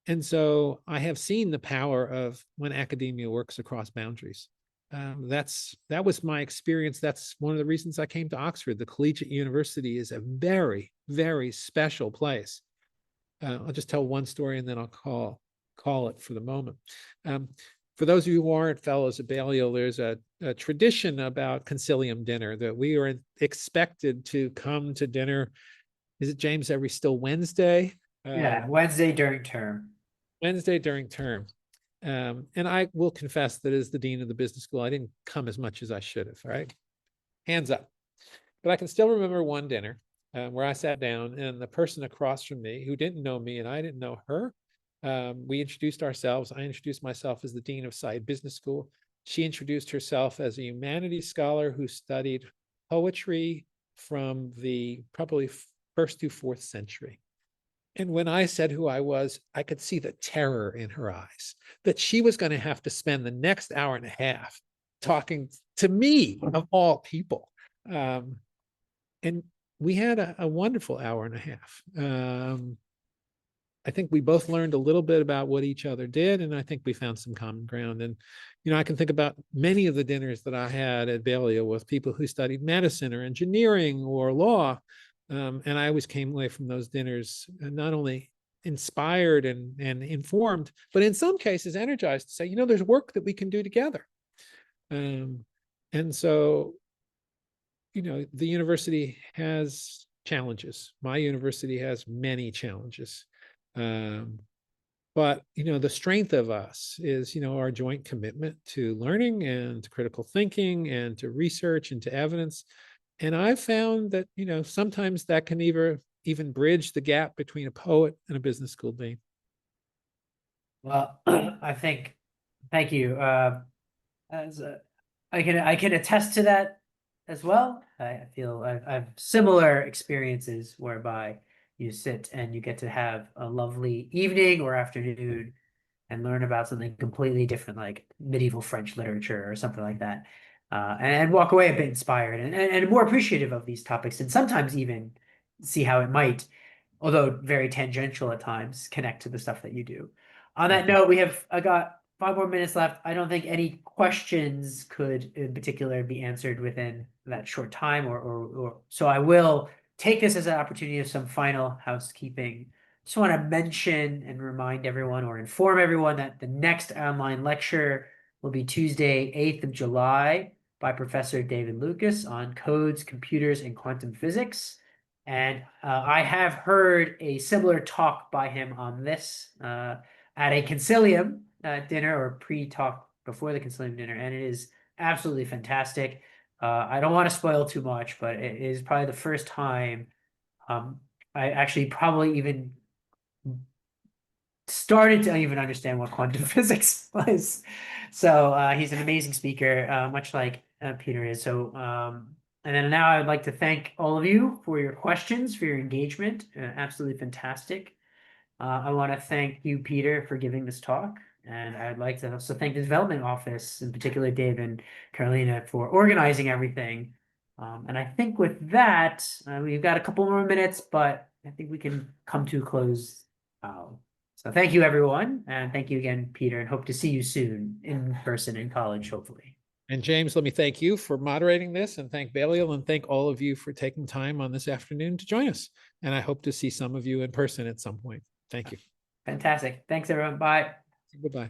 And so I have seen the power of when academia works across boundaries. That was my experience. That's one of the reasons I came to Oxford. The collegiate university is a very, very special place. I'll just tell one story and then I'll call it for the moment. For those of you who aren't fellows at Balliol, there's a tradition about concilium dinner, that we are expected to come to dinner. Is it, James, every still Wednesday? Yeah, Wednesday during term. Wednesday during term. And I will confess that as the dean of the business school, I didn't come as much as I should have, right? Hands up. But I can still remember one dinner where I sat down and the person across from me, who didn't know me and I didn't know her, we introduced ourselves. I introduced myself as the dean of Saïd Business School. she introduced herself as a humanities scholar who studied poetry from the probably 1st to 4th century. And when I said who I was, I could see the terror in her eyes that she was going to have to spend the next hour and a half talking to me, of all people. And we had a wonderful hour and a half. I think we both learned a little bit about what each other did, and I think we found some common ground. And, you know, I can think about many of the dinners that I had at Balliol with people who studied medicine or engineering or law. And I always came away from those dinners not only inspired and informed, but in some cases energized to say, you know, there's work that we can do together. And so, you know, the university has challenges. My university has many challenges. But, you know, the strength of us is, you know, our joint commitment to learning and to critical thinking and to research and to evidence. And I've found that, you know, sometimes that can even bridge the gap between a poet and a business school dean. Well, I think, thank you. I can attest to that as well. I feel I've similar experiences whereby you sit and you get to have a lovely evening or afternoon and learn about something completely different, like medieval French literature or something like that, and walk away a bit inspired and more appreciative of these topics, and sometimes even see how it might, although very tangential at times, connect to the stuff that you do. On that note, I got 5 more minutes left. I don't think any questions could in particular be answered within that short time, or so I will take this as an opportunity of some final housekeeping. Just want to mention and remind everyone or inform everyone that the next online lecture will be Tuesday, 8th of July by Professor David Lucas on codes, computers, and quantum physics. And I have heard a similar talk by him on this at a Concilium dinner, or pre-talk before the Concilium dinner, and it is absolutely fantastic. I don't want to spoil too much, but it is probably the first time I actually probably even started to even understand what quantum physics was. So he's an amazing speaker, much like Peter is. So and then now I'd like to thank all of you for your questions, for your engagement. Absolutely fantastic. I want to thank you, Peter, for giving this talk. And I'd like to also thank the development office, in particular Dave and Carolina, for organizing everything. And I think with that, we've got a couple more minutes, but I think we can come to a close. So thank you, everyone. And thank you again, Peter, and hope to see you soon in person in college, hopefully. And James, let me thank you for moderating this, and thank Balliol, and thank all of you for taking time on this afternoon to join us. And I hope to see some of you in person at some point. Thank you. Fantastic. Thanks, everyone. Bye. Goodbye.